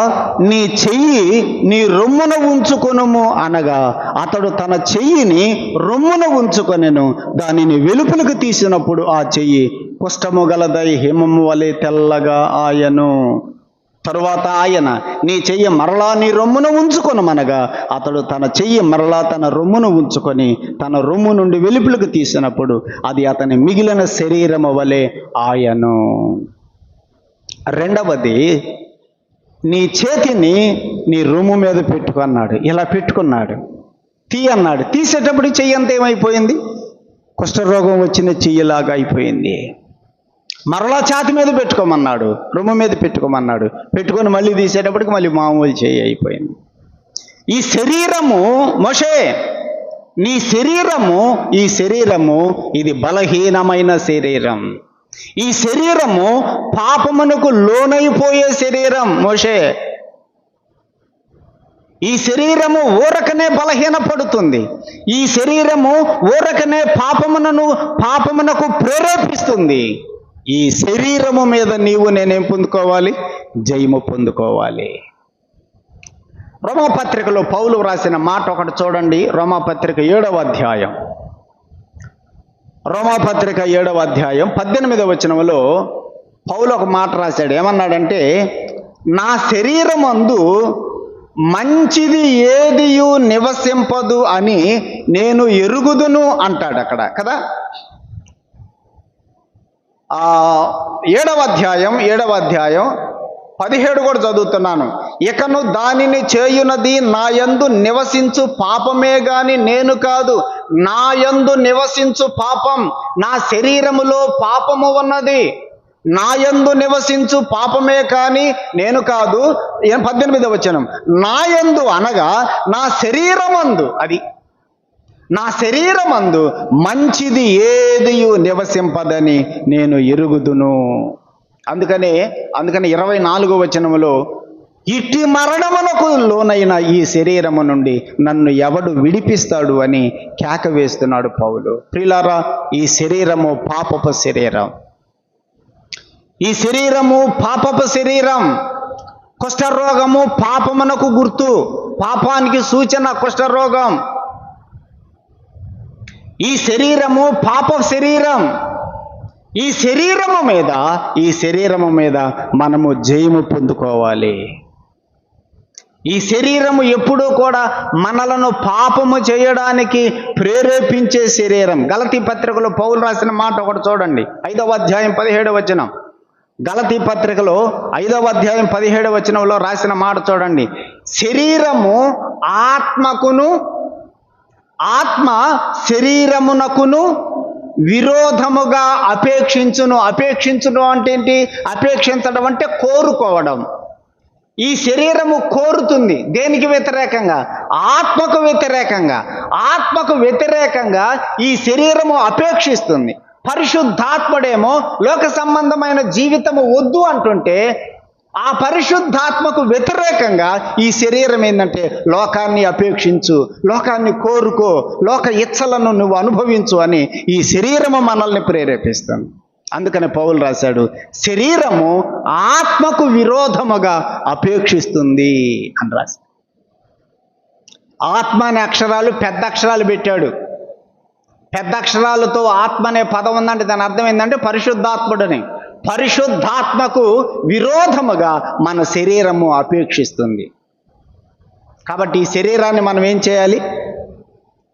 నీ చెయ్యి నీ రొమ్మున ఉంచుకొనుము అనగా అతడు తన చెయ్యిని రొమ్మున ఉంచుకొనెను. దానిని వెలుపలకు తీసినప్పుడు ఆ చెయ్యి కుష్ఠము గలదై హిమము వలె తెల్లగా ఆయను. తరువాత ఆయన నీ చెయ్యి మరలా నీ రొమ్మున ఉంచుకొనమనగా అతడు తన చెయ్యి మరలా తన రొమ్మును ఉంచుకొని తన రొమ్ము నుండి వెలుపలకు తీసినప్పుడు అది అతని మిగిలిన శరీరము వలె ఆయను. 2వది, నీ చేతిని నీ రొమ్ము మీద పెట్టుకున్నాడు. ఇలా పెట్టుకున్నాడు, అన్నాడు. తీసేటప్పుడు చెయ్యి అంత ఏమైపోయింది? కుష్ఠరోగం వచ్చిన చెయ్యిలాగా అయిపోయింది. మరలా ఛాతి మీద పెట్టుకోమన్నాడు, రొమ్ము మీద పెట్టుకోమన్నాడు. పెట్టుకొని మళ్ళీ తీసేటప్పటికి మళ్ళీ మామూలు చేయి అయిపోయింది. ఈ శరీరము మోషే, నీ శరీరము, ఈ శరీరము ఇది బలహీనమైన శరీరం. ఈ శరీరము పాపమునకు లోనైపోయే శరీరం మోషే. ఈ శరీరము ఊరకనే బలహీనపడుతుంది. ఈ శరీరము ఊరకనే పాపమునకు ప్రేరేపిస్తుంది. ఈ శరీరము మీద నీవు నేనేం పొందుకోవాలి? జయము పొందుకోవాలి. రోమాపత్రికలో పౌలు వ్రాసిన మాట ఒకటి చూడండి. రోమాపత్రిక 7వ అధ్యాయం, రోమాపత్రిక 7వ అధ్యాయం 18వ వచనంలో పౌలు ఒక మాట రాశాడు. ఏమన్నాడంటే, నా శరీరమందు మంచిది ఏదియు నివసింపదు అని నేను ఎరుగుదును అంటాడు అక్కడ కదా. 7వ అధ్యాయం 17 కూడా చదువుతున్నాను. ఇకను దానిని చేయునది నా యందు నివసించు పాపమే గాని నేను కాదు. నా యందు నివసించు పాపం, నా శరీరములో పాపము ఉన్నది. నా యందు నివసించు పాపమే కాని నేను కాదు. 18వ వచనం, నా యందు అనగా నా శరీరమందు, అది నా శరీరమందు మంచిది ఏదియు నివసింపదని నేను ఎరుగుదును. అందుకని 24వ వచనములో, ఇట్టి మరణమునకు లోనైన ఈ శరీరము నుండి నన్ను ఎవడు విడిపిస్తాడు అని కేక వేస్తున్నాడు పౌలు. ప్రియులారా, ఈ శరీరము పాపపు శరీరం. ఈ శరీరము పాపపు శరీరం. కుష్ఠరోగము పాపమునకు గుర్తు, పాపానికి సూచన కుష్ఠరోగం. ఈ శరీరము పాప శరీరం. ఈ శరీరము మీద మనము జయము పొందుకోవాలి. ఈ శరీరము ఎప్పుడూ కూడా మనలను పాపము చేయడానికి ప్రేరేపించే శరీరం. గలతీ పత్రికలో పౌలు రాసిన మాట ఒకటి చూడండి. 5వ అధ్యాయం 17వ వచనం. గలతీ పత్రికలో 5వ అధ్యాయం 17వ వచనంలో రాసిన మాట చూడండి. శరీరము ఆత్మకును, ఆత్మ శరీరమునకును విరోధముగా అపేక్షించును. అపేక్షించును అంటే ఏంటి? అపేక్షించడం అంటే కోరుకోవడం. ఈ శరీరము కోరుతుంది. దేనికి వ్యతిరేకంగా? ఆత్మకు వ్యతిరేకంగా. ఆత్మకు వ్యతిరేకంగా ఈ శరీరము అపేక్షిస్తుంది. పరిశుద్ధాత్ముడేమో లోక సంబంధమైన జీవితము వద్దు అంటుంటే, ఆ పరిశుద్ధాత్మకు వ్యతిరేకంగా ఈ శరీరం ఏంటంటే, లోకాన్ని అపేక్షించు, లోకాన్ని కోరుకో, లోక ఇచ్చలను నువ్వు అనుభవించు అని ఈ శరీరము మనల్ని ప్రేరేపిస్తుంది. అందుకని పౌలు రాశాడు, శరీరము ఆత్మకు విరోధముగా అపేక్షిస్తుంది అని రాశాడు. ఆత్మ అనే అక్షరాలు పెద్ద అక్షరాలు పెట్టాడు. పెద్ద అక్షరాలతో ఆత్మ అనే పదం ఉందంటే దాని అర్థం ఏంటంటే పరిశుద్ధాత్ముడని. పరిశుద్ధాత్మకు విరోధముగా మన శరీరము అపేక్షిస్తుంది. కాబట్టి ఈ శరీరాన్ని మనం ఏం చేయాలి?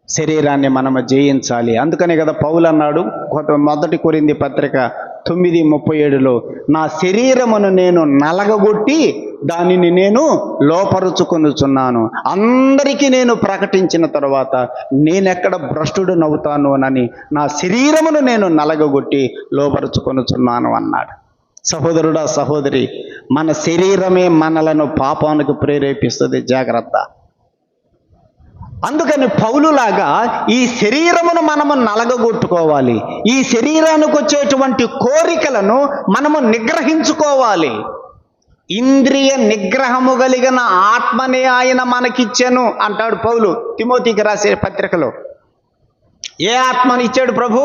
శరీరాన్ని మనము జయించాలి. అందుకనే కదా పౌలు అన్నాడు 1 కొరింథీ పత్రిక 9:37లో, నా శరీరమును నేను నలగగొట్టి దానిని నేను లోపరుచుకొనుచున్నాను. అందరికీ నేను ప్రకటించిన తర్వాత నేనెక్కడ భ్రష్టుడు నవ్వుతాను అని నా శరీరమును నేను నలగగొట్టి లోపరుచుకొనుచున్నాను అన్నాడు. సహోదరుడా, సహోదరి, మన శరీరమే మనలను పాపానికి ప్రేరేపిస్తుంది. జాగ్రత్త. అందుకని పౌలులాగా ఈ శరీరమును మనము నలగగొట్టుకోవాలి. ఈ శరీరానికి వచ్చేటువంటి కోరికలను మనము నిగ్రహించుకోవాలి. ఇంద్రియ నిగ్రహము కలిగిన ఆత్మనే ఆయన మనకిచ్చెను అంటాడు పౌలు తిమోతికి రాసే పత్రికలో. ఏ ఆత్మను ఇచ్చాడు ప్రభు?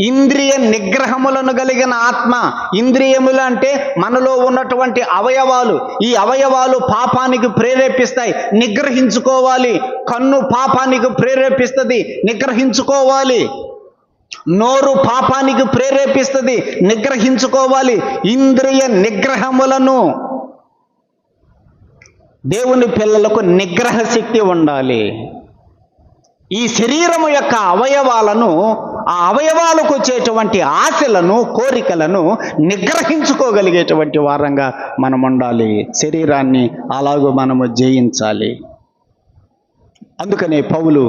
ఇంద్రియ నిగ్రహములను కలిగిన ఆత్మ. ఇంద్రియములు అంటే మనలో ఉన్నటువంటి అవయవాలు. ఈ అవయవాలు పాపానికి ప్రేరేపిస్తాయి, నిగ్రహించుకోవాలి. కన్ను పాపానికి ప్రేరేపిస్తుంది, నిగ్రహించుకోవాలి. నోరు పాపానికి ప్రేరేపిస్తుంది, నిగ్రహించుకోవాలి. ఇంద్రియ నిగ్రహములను, దేవుని పిల్లలకు నిగ్రహ శక్తి ఉండాలి. ఈ శరీరము యొక్క అవయవాలను, ఆ అవయవాలకు వచ్చేటువంటి ఆశలను, కోరికలను నిగ్రహించుకోగలిగేటువంటి వారంగా మనం ఉండాలి. శరీరాన్ని అలాగూ మనము జయించాలి. అందుకనే పౌలు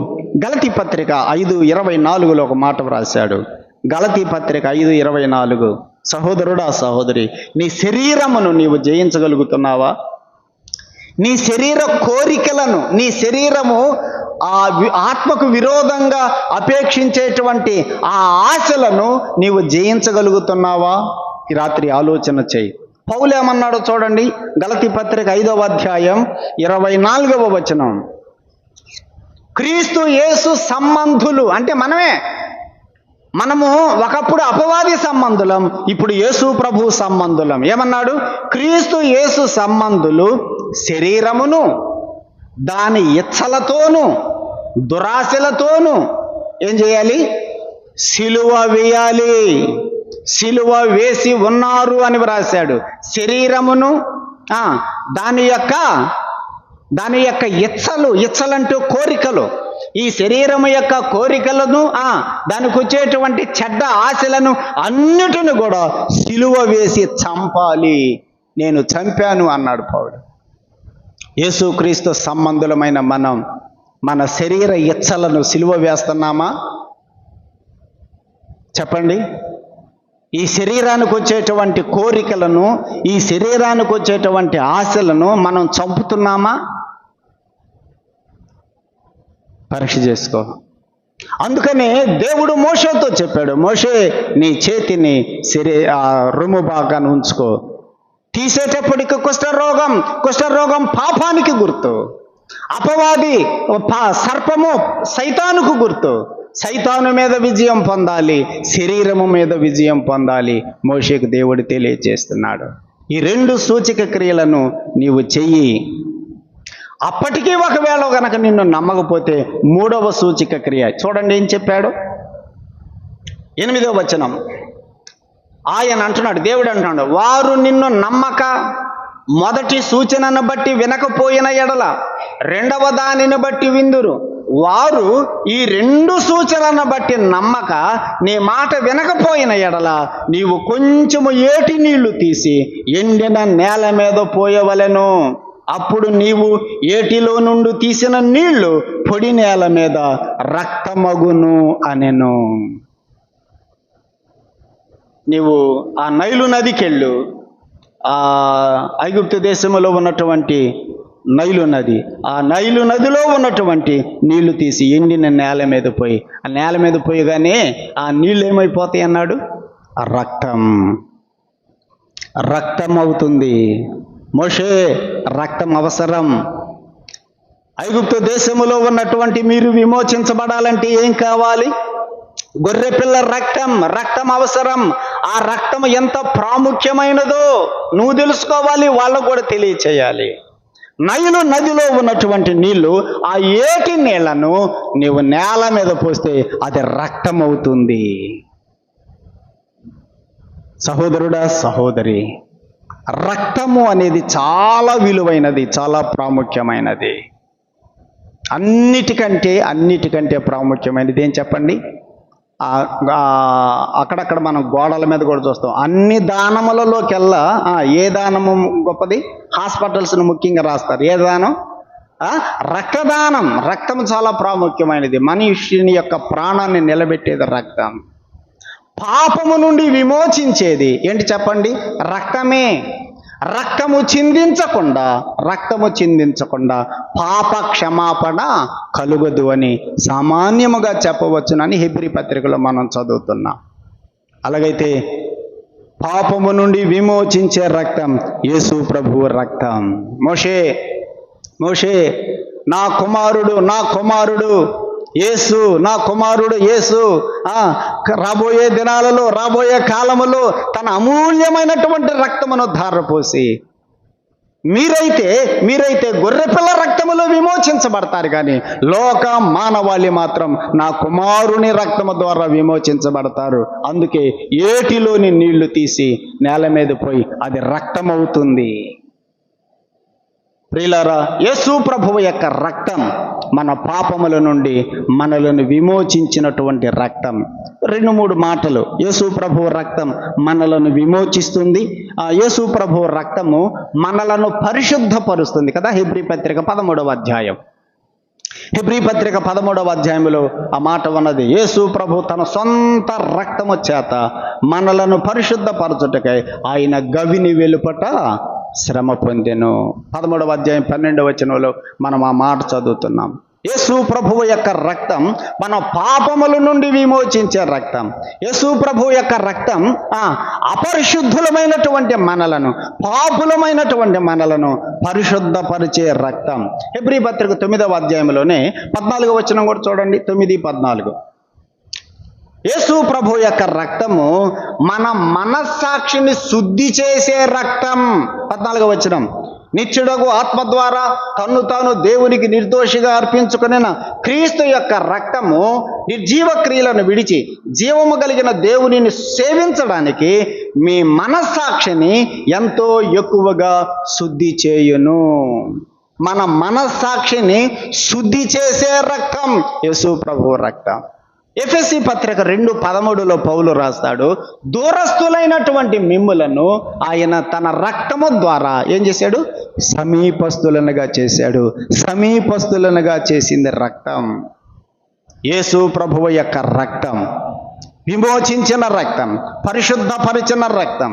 గలతీ పత్రిక 5:24లో ఒక మాట వ్రాశాడు. గలతీ పత్రిక 5:24, సహోదరుడా, సహోదరి, నీ శరీరమును నీవు జయించగలుగుతున్నావా? నీ శరీర కోరికలను, నీ శరీరము ఆత్మకు విరోధంగా అపేక్షించేటువంటి ఆ ఆశలను నీవు జయించగలుగుతున్నావా? ఈ రాత్రి ఆలోచన చేయి. పౌలు ఏమన్నాడో చూడండి, గలతీ పత్రిక 5వ అధ్యాయం 24వ వచనం. క్రీస్తు యేసు సంబంధులు అంటే మనము ఒకప్పుడు అపవాది సంబంధులం, ఇప్పుడు యేసు ప్రభు సంబంధులం. ఏమన్నాడు? క్రీస్తు యేసు సంబంధులు శరీరమును దాని ఇచ్చలతోనూ దురాశలతోనూ ఏం చేయాలి? సిలువ వేయాలి. సిలువ వేసి ఉన్నారు అని వ్రాశాడు. శరీరమును దాని యొక్క ఇచ్చలంటూ కోరికలు, ఈ శరీరము యొక్క కోరికలను దానికి వచ్చేటువంటి చెడ్డ ఆశలను అన్నిటిని కూడా సిలువ వేసి చంపాలి. నేను చంపాను అన్నాడు పౌలు. యేసుక్రీస్తు సంబంధులమైన మనం మన శరీర ఇచ్చలను సిలువ వేస్తున్నామా? చెప్పండి. ఈ శరీరానికి వచ్చేటువంటి కోరికలను, ఈ శరీరానికి వచ్చేటువంటి ఆశలను మనం చంపుతున్నామా? పరీక్ష చేసుకో. అందుకనే దేవుడు మోషేతో చెప్పాడు, మోషే నీ చేతిని రొమ్ము భాగాన్ని ఉంచుకో. తీసేటప్పటికి కుష్ఠరోగం పాపానికి గుర్తు, అపవాది సర్పము సైతానుకు గుర్తు. సైతాను మీద విజయం పొందాలి, శరీరము మీద విజయం పొందాలి. మోషేకు దేవుడు తెలియజేస్తున్నాడు, ఈ 2 సూచక క్రియలను నీవు చెయ్యి. అప్పటికీ ఒకవేళ గనక నిన్ను నమ్మకపోతే 3వ సూచక క్రియ చూడండి ఏం చెప్పాడు. 8వ వచనం. ఆయన అంటున్నాడు, దేవుడు అంటున్నాడు, వారు నిన్ను నమ్మక మొదటి సూచనను బట్టి వినకపోయిన ఎడల 2వ దానిని బట్టి విందురు. వారు ఈ 2 సూచనలను బట్టి నమ్మక నీ మాట వినకపోయిన ఎడల నీవు కొంచెము ఏటి నీళ్లు తీసి ఎండిన నేల మీద పోయవలెను. అప్పుడు నీవు ఏటిలో నుండి తీసిన నీళ్లు పొడి నేల మీద రక్తమగును అనెను. నీవు ఆ నైలు నదికెళ్ళు, ఐగుప్తు దేశంలో ఉన్నటువంటి నైలు నది, ఆ నైలు నదిలో ఉన్నటువంటి నీళ్లు తీసి ఎండిన నేల మీద పోయి, ఆ నేల మీద పోయగానే ఆ నీళ్ళు ఏమైపోతాయి అన్నాడు? రక్తం అవుతుంది. మోషే, రక్తం అవసరం. ఐగుప్తు దేశములో ఉన్నటువంటి మీరు విమోచించబడాలంటే ఏం కావాలి? గొర్రెపిల్ల రక్తం అవసరం. ఆ రక్తం ఎంత ప్రాముఖ్యమైనదో నువ్వు తెలుసుకోవాలి, వాళ్ళకు కూడా తెలియచేయాలి. నైలు నదిలో ఉన్నటువంటి నీళ్లు, ఆ ఏటి నీళ్లను నీవు నేల మీద పోస్తే అది రక్తం అవుతుంది. సహోదరుడా, సహోదరి, రక్తము అనేది చాలా విలువైనది, చాలా ప్రాముఖ్యమైనది. అన్నిటికంటే ప్రాముఖ్యమైనది ఏం చెప్పండి? అక్కడక్కడ మనం గోడల మీద కూడా చూస్తాం. అన్ని దానములలోకెల్లా ఏ దానము గొప్పది? హాస్పిటల్స్ను ముఖ్యంగా రాస్తారు. ఏ దానం? రక్తదానం. రక్తం చాలా ప్రాముఖ్యమైనది. మనుష్యుని యొక్క ప్రాణాన్ని నిలబెట్టేది రక్తం. పాపము నుండి విమోచించేది ఏంటి చెప్పండి? రక్తమే. రక్తము చిందించకుండా పాప క్షమాపణ కలుగదు అని సామాన్యముగా చెప్పవచ్చునని హెబ్రీ పత్రికలో మనం చదువుతున్నాం. అలాగైతే పాపము నుండి విమోచించే రక్తం యేసు ప్రభువు రక్తం. మోషే నా కుమారుడు యేసు, నా కుమారుడు యేసు రాబోయే దినాలలో, రాబోయే కాలములో తన అమూల్యమైనటువంటి రక్తమును ధారపోసి మీరైతే గొర్రెపిల్ల రక్తములో విమోచించబడతారు, కానీ లోక మానవాళి మాత్రం నా కుమారుని రక్తము ద్వారా విమోచించబడతారు. అందుకే ఏటిలోని నీళ్లు తీసి నేల మీద పోయి అది రక్తం అవుతుంది. ప్రియులారా, యేసు ప్రభువు యొక్క రక్తం మన పాపముల నుండి మనలను విమోచించినటువంటి రక్తం. 2-3 మాటలు. యేసు ప్రభువు రక్తం మనలను విమోచిస్తుంది. యేసు ప్రభువు రక్తము మనలను పరిశుద్ధపరుస్తుంది కదా. హెబ్రీ పత్రిక 13వ అధ్యాయం హెబ్రీ పత్రిక 13వ అధ్యాయంలో ఆ మాట ఉన్నది. యేసు ప్రభు తన సొంత రక్తము చేత మనలను పరిశుద్ధపరచుటకై ఆయన గవిని వెలుపట శ్రమ పొందెను. 13వ అధ్యాయం 12వ వచనంలో మనం ఆ మాట చదువుతున్నాం. యేసు ప్రభువు యొక్క రక్తం మన పాపముల నుండి విమోచించే రక్తం. యేసు ప్రభువు యొక్క రక్తం అపరిశుద్ధులమైనటువంటి మనలను, పాపులమైనటువంటి మనలను పరిశుద్ధపరిచే రక్తం. హెబ్రీ పత్రిక 9వ అధ్యాయంలోనే 14వ వచనం కూడా చూడండి. 9:14. యేసు ప్రభు యొక్క రక్తము మన మనస్సాక్షిని శుద్ధి చేసే రక్తం. 14వ వచనం. నిత్యుడగు ఆత్మ ద్వారా తన్ను తాను దేవునికి నిర్దోషిగా అర్పించుకున్న క్రీస్తు యొక్క రక్తము నిర్జీవ క్రియలను విడిచి జీవము కలిగిన దేవునిని సేవించడానికి మీ మనస్సాక్షిని ఎంతో ఎక్కువగా శుద్ధి చేయును. మన మనస్సాక్షిని శుద్ధి చేసే రక్తం యేసు ప్రభువు రక్తం. ఎఫెసీ పత్రిక 2:13లో పౌలు రాస్తాడు, దూరస్తులైనటువంటి మిమ్ములను ఆయన తన రక్తము ద్వారా ఏం చేశాడు? సమీపస్తులనుగా చేశాడు. సమీపస్తులనుగా చేసింది రక్తం. యేసు ప్రభువు యొక్క రక్తం విమోచించిన రక్తం, పరిశుద్ధపరిచిన రక్తం,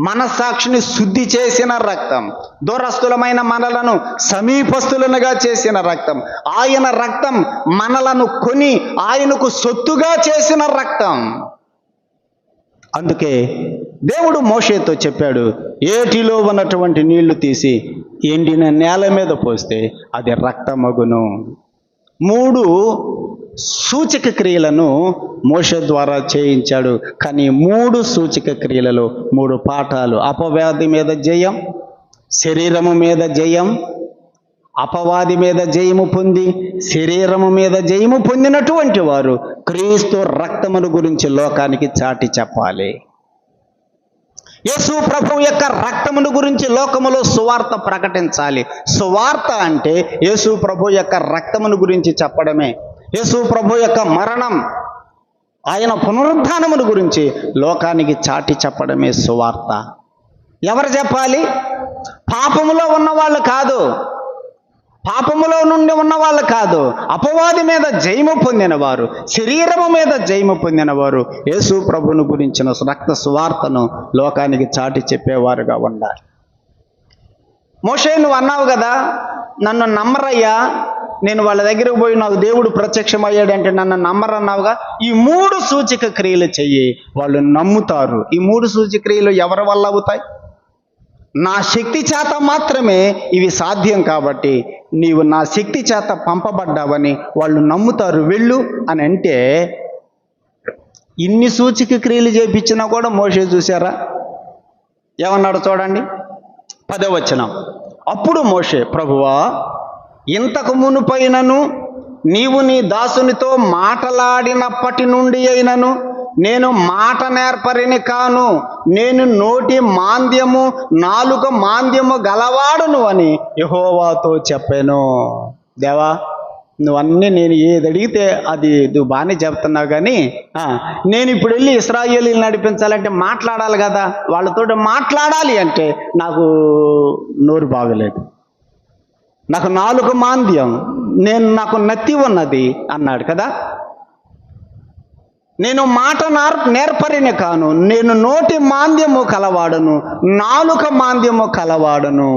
మనస్సాక్షిని శుద్ధి చేసిన రక్తం, దూరస్తులమైన మనలను సమీపస్తులనుగా చేసిన రక్తం, ఆయన రక్తం మనలను కొని ఆయనకు సొత్తుగా చేసిన రక్తం. అందుకే దేవుడు మోషేతో చెప్పాడు, ఏటిలో ఉన్నటువంటి నీళ్లు తీసి ఎండిన నేల మీద పోస్తే అది రక్తమగును. 3 సూచక క్రియలను మోషే ద్వారా చేయించాడు. కానీ 3 సూచక క్రియలలో 3 పాఠాలు. అపవాది మీద జయం, శరీరము మీద జయం, అపవాది మీద జయము పొంది శరీరము మీద జయము పొందినటువంటి వారు క్రీస్తు రక్తమును గురించి లోకానికి చాటి చెప్పాలి. యేసు ప్రభు యొక్క రక్తమును గురించి లోకములో సువార్త ప్రకటించాలి. సువార్త అంటే యేసు ప్రభు యొక్క రక్తమును గురించి చెప్పడమే. యేసు ప్రభు యొక్క మరణం, ఆయన పునరుద్ధానమును గురించి లోకానికి చాటి చెప్పడమే సువార్త. ఎవరు చెప్పాలి? పాపములో ఉన్నవాళ్ళు కాదు, పాపములో నుండి ఉన్నవాళ్ళు కాదు, అపవాది మీద జయము పొందినవారు, శరీరము మీద జయము పొందినవారు యేసు ప్రభువును గురించిన రక్త సువార్తను లోకానికి చాటి చెప్పేవారుగా ఉండాలి. మోషే, నువ్వు అన్నావు కదా, నన్ను నమ్మరయ్యా, నేను వాళ్ళ దగ్గరకు పోయి నాకు దేవుడు ప్రత్యక్షమయ్యాడంటే నన్ను నమ్మరన్నావుగా, ఈ 3 సూచక క్రియలు చెయ్యి, వాళ్ళు నమ్ముతారు. ఈ 3 సూచక క్రియలు ఎవరి వల్ల అవుతాయి? నా శక్తి చేత మాత్రమే ఇవి సాధ్యం, కాబట్టి నీవు నా శక్తి చేత పంపబడ్డావని వాళ్ళు నమ్ముతారు, వెళ్ళు అని అంటే, ఇన్ని సూచక క్రియలు చేపించినా కూడా మోషే చూసారా ఏమన్నాడు చూడండి. 10వ వచనం. అప్పుడు మోషే, ప్రభువా, ఇంతకు మునుపైనను నీవు నీ దాసునితో మాటలాడినప్పటి నుండి అయినను నేను మాట నేర్పరిని కాను, నేను నోటి మాంద్యము నాలుక మాంద్యము గలవాడును అని యెహోవాతో చెప్పాను. దేవా, నువ్వన్నీ నేను ఏది అడిగితే అది నువ్వు బాగానే చెప్తున్నావు, కానీ నేను ఇప్పుడు వెళ్ళి ఇశ్రాయేలీయులను నడిపించాలంటే మాట్లాడాలి కదా, వాళ్ళతో మాట్లాడాలి అంటే నాకు నోరు బాగలేదు, నాకు నాలుక మాంద్యం, నాకు నత్తి ఉన్నది అన్నాడు కదా. నేను మాట నేర్పరిని కాను, నేను నోటి మాంద్యము కలవాడను, నాలుక మాంద్యము కలవాడను,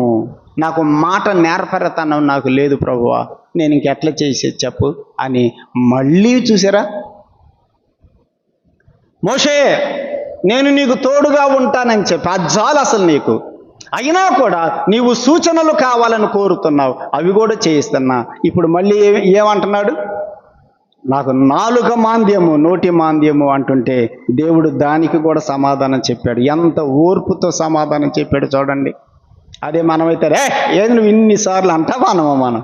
నాకు మాట నేర్పరతనం నాకు లేదు ప్రభువా, నేను ఇంకెట్లా చేసేది చెప్పు అని మళ్ళీ చూసారా. మోషే, నేను నీకు తోడుగా ఉంటానని చెప్పి అజ్జాలు అసలు నీకు, అయినా కూడా నీవు సూచనలు కావాలని కోరుతున్నావు, అవి కూడా చేయిస్తున్నా. ఇప్పుడు మళ్ళీ ఏమంటున్నాడు? నాకు నాలుక మాంద్యము నోటి మాంద్యము అంటుంటే దేవుడు దానికి కూడా సమాధానం చెప్పాడు. ఎంత ఓర్పుతో సమాధానం చెప్పాడు చూడండి. అదే మనమైతే ఏది నువ్వు ఇన్నిసార్లు అంటావానమో మనం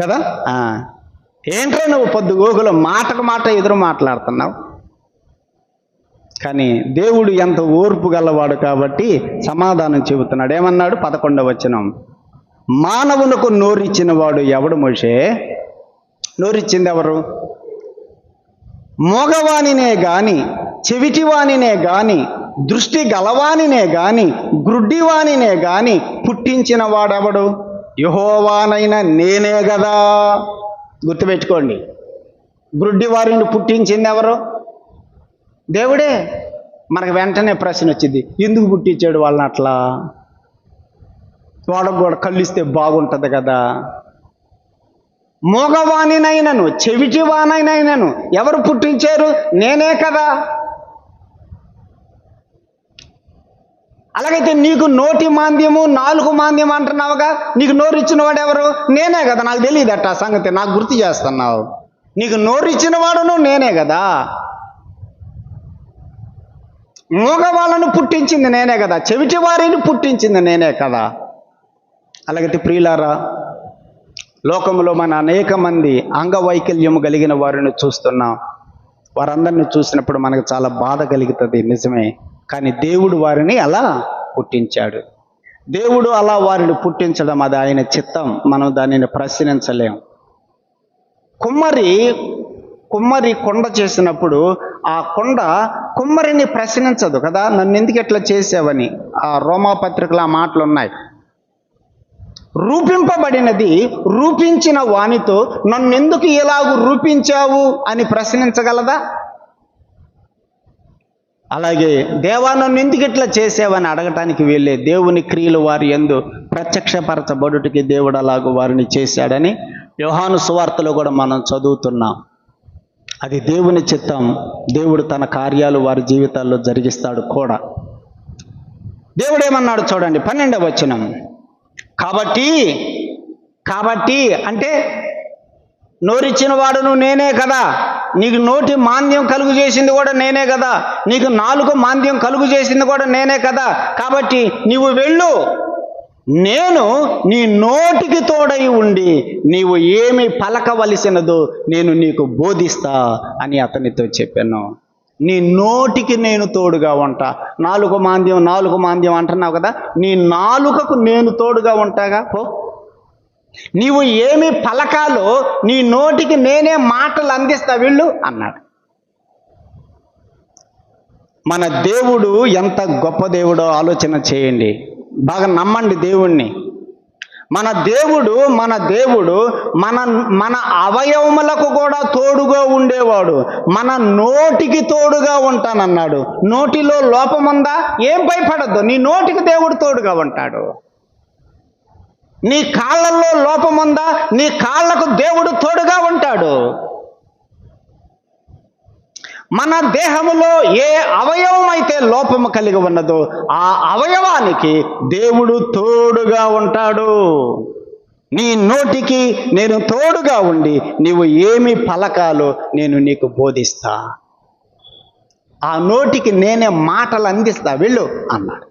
కదా, ఏంట్రా నువ్వు పొద్దు గోగులో మాటకు మాట ఎదురు మాట్లాడుతున్నావు. కానీ దేవుడు ఎంత ఓర్పు గలవాడు కాబట్టి సమాధానం చెబుతున్నాడు. ఏమన్నాడు? 11వ వచనం. మానవులకు నోరిచ్చిన వాడు ఎవడు మోషే? నోరిచ్చింది ఎవరు? మోగవానినే గాని, చెవిటివానినే గాని, దృష్టి గలవానినే గాని, గ్రుడ్డివానినే గాని పుట్టించిన వాడెవడు? యెహోవానైన నేనే గదా. గుర్తుపెట్టుకోండి. గ్రుడ్డి వారిని పుట్టించింది ఎవరు? దేవుడే. మనకు వెంటనే ప్రశ్న వచ్చింది, ఎందుకు పుట్టించాడు వాళ్ళని అట్లా? వాళ్ళకు కూడా కళ్ళు ఇస్తే బాగుంటుంది కదా. మూగవాణినైనను చెవిటివాణినైనను ఎవరు పుట్టించారు? నేనే కదా. అలాగైతే నీకు నోటి మాంద్యము నాలుగు మాంద్యం అంటున్నావుగా, నీకు నోరు ఇచ్చిన వాడు ఎవరు? నేనే కదా. నాకు తెలియదు అట్ట సంగతి, నాకు గుర్తు చేస్తున్నావు. నీకు నోరు ఇచ్చిన వాడును నేనే కదా. మూగవాళ్ళను పుట్టించింది నేనే కదా, చెవిటి వారిని పుట్టించింది నేనే కదా. అలాగైతే ప్రియులారా, లోకంలో మన అనేక మంది అంగవైకల్యము కలిగిన వారిని చూస్తున్నాం. వారందరిని చూసినప్పుడు మనకు చాలా బాధ కలుగుతుంది, నిజమే. కానీ దేవుడు వారిని అలా పుట్టించాడు. దేవుడు అలా వారిని పుట్టించడం అది ఆయన చిత్తం. మనం దానిని ప్రశ్నించలేం. కుమ్మరి కొండ చేసినప్పుడు ఆ కొండ కుమ్మరిని ప్రశ్నించదు కదా, నన్ను ఎందుకు ఎట్లా చేసావని. ఆ రోమాపత్రికలో ఆ మాటలు ఉన్నాయి. రూపింపబడినది రూపించిన వానితో నన్నెందుకు ఇలాగూ రూపించావు అని ప్రశ్నించగలదా? అలాగే దేవా నన్ను ఎందుకు ఇట్లా చేసావని అడగటానికి వెళ్ళే దేవుని క్రియలు వారి యందు ప్రత్యక్షపరచబడుటకి దేవుడు అలాగూ వారిని చేశాడని యోహాను సువార్తలో కూడా మనం చదువుతున్నాం. అది దేవుని చిత్తం. దేవుడు తన కార్యాలు వారి జీవితాల్లో జరిగిస్తాడు కూడా. దేవుడు ఏమన్నాడు చూడండి, 12వ వచనం. కాబట్టి అంటే నోరిచ్చిన వాడును నేనే కదా, నీకు నోటి మాంద్యం కలుగు చేసింది కూడా నేనే కదా, నీకు నాలుగు మాంద్యం కలుగు చేసింది కూడా నేనే కదా. కాబట్టి నీవు వెళ్ళు, నేను నీ నోటికి తోడై ఉండి నీవు ఏమి పలకవలసినదో నేను నీకు బోధిస్తా అని అతనితో చెప్పాను. నీ నోటికి నేను తోడుగా ఉంటా. నాలుగు మాంద్యం అంటున్నావు కదా, నీ నాలుకకు నేను తోడుగా ఉంటాగా. పో, నీవు ఏమి పలకాలో నీ నోటికి నేనే మాటలు అందిస్తా, వెళ్ళు అన్నాడు. మన దేవుడు ఎంత గొప్ప దేవుడో ఆలోచన చేయండి, బాగా నమ్మండి దేవుణ్ణి. మన దేవుడు మన అవయవములకు కూడా తోడుగా ఉండేవాడు. మన నోటికి తోడుగా ఉంటానన్నాడు. నోటిలో లోపముందా? ఏం భయపడద్దు, నీ నోటికి దేవుడు తోడుగా ఉంటాడు. నీ కాళ్ళల్లో లోపముందా? నీ కాళ్ళకు దేవుడు తోడుగా ఉంటాడు. మన దేహములో ఏ అవయవం అయితే లోపము కలిగి ఉన్నదో ఆ అవయవానికి దేవుడు తోడుగా ఉంటాడు. నీ నోటికి నేను తోడుగా ఉండి నీవు ఏమి పలకాలో నేను నీకు బోధిస్తా. ఆ నోటికి నేనే మాటలు అందిస్తా, వెళ్ళు అన్నాడు.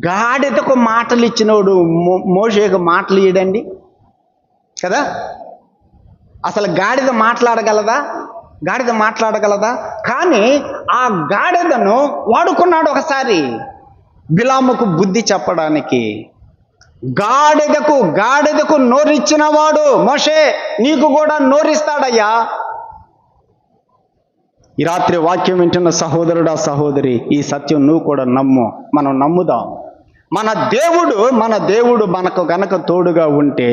గాడిదకు మాటలు ఇచ్చినోడు మోషేకు మాటలు ఇయ్యడండి కదా. అసలు గాడిద మాట్లాడగలదా? కానీ ఆ గాడిదను వాడుకున్నాడు ఒకసారి బిలాముకు బుద్ధి చెప్పడానికి. గాడిదకు నోరిచ్చిన వాడు మోషే నీకు కూడా నోరిస్తాడయ్యా. ఈ రాత్రి వాక్యం వింటున్న సహోదరుడా సహోదరి, ఈ సత్యం నువ్వు కూడా నమ్ము. మనం నమ్ముదాం. మన దేవుడు మనకు గనక తోడుగా ఉంటే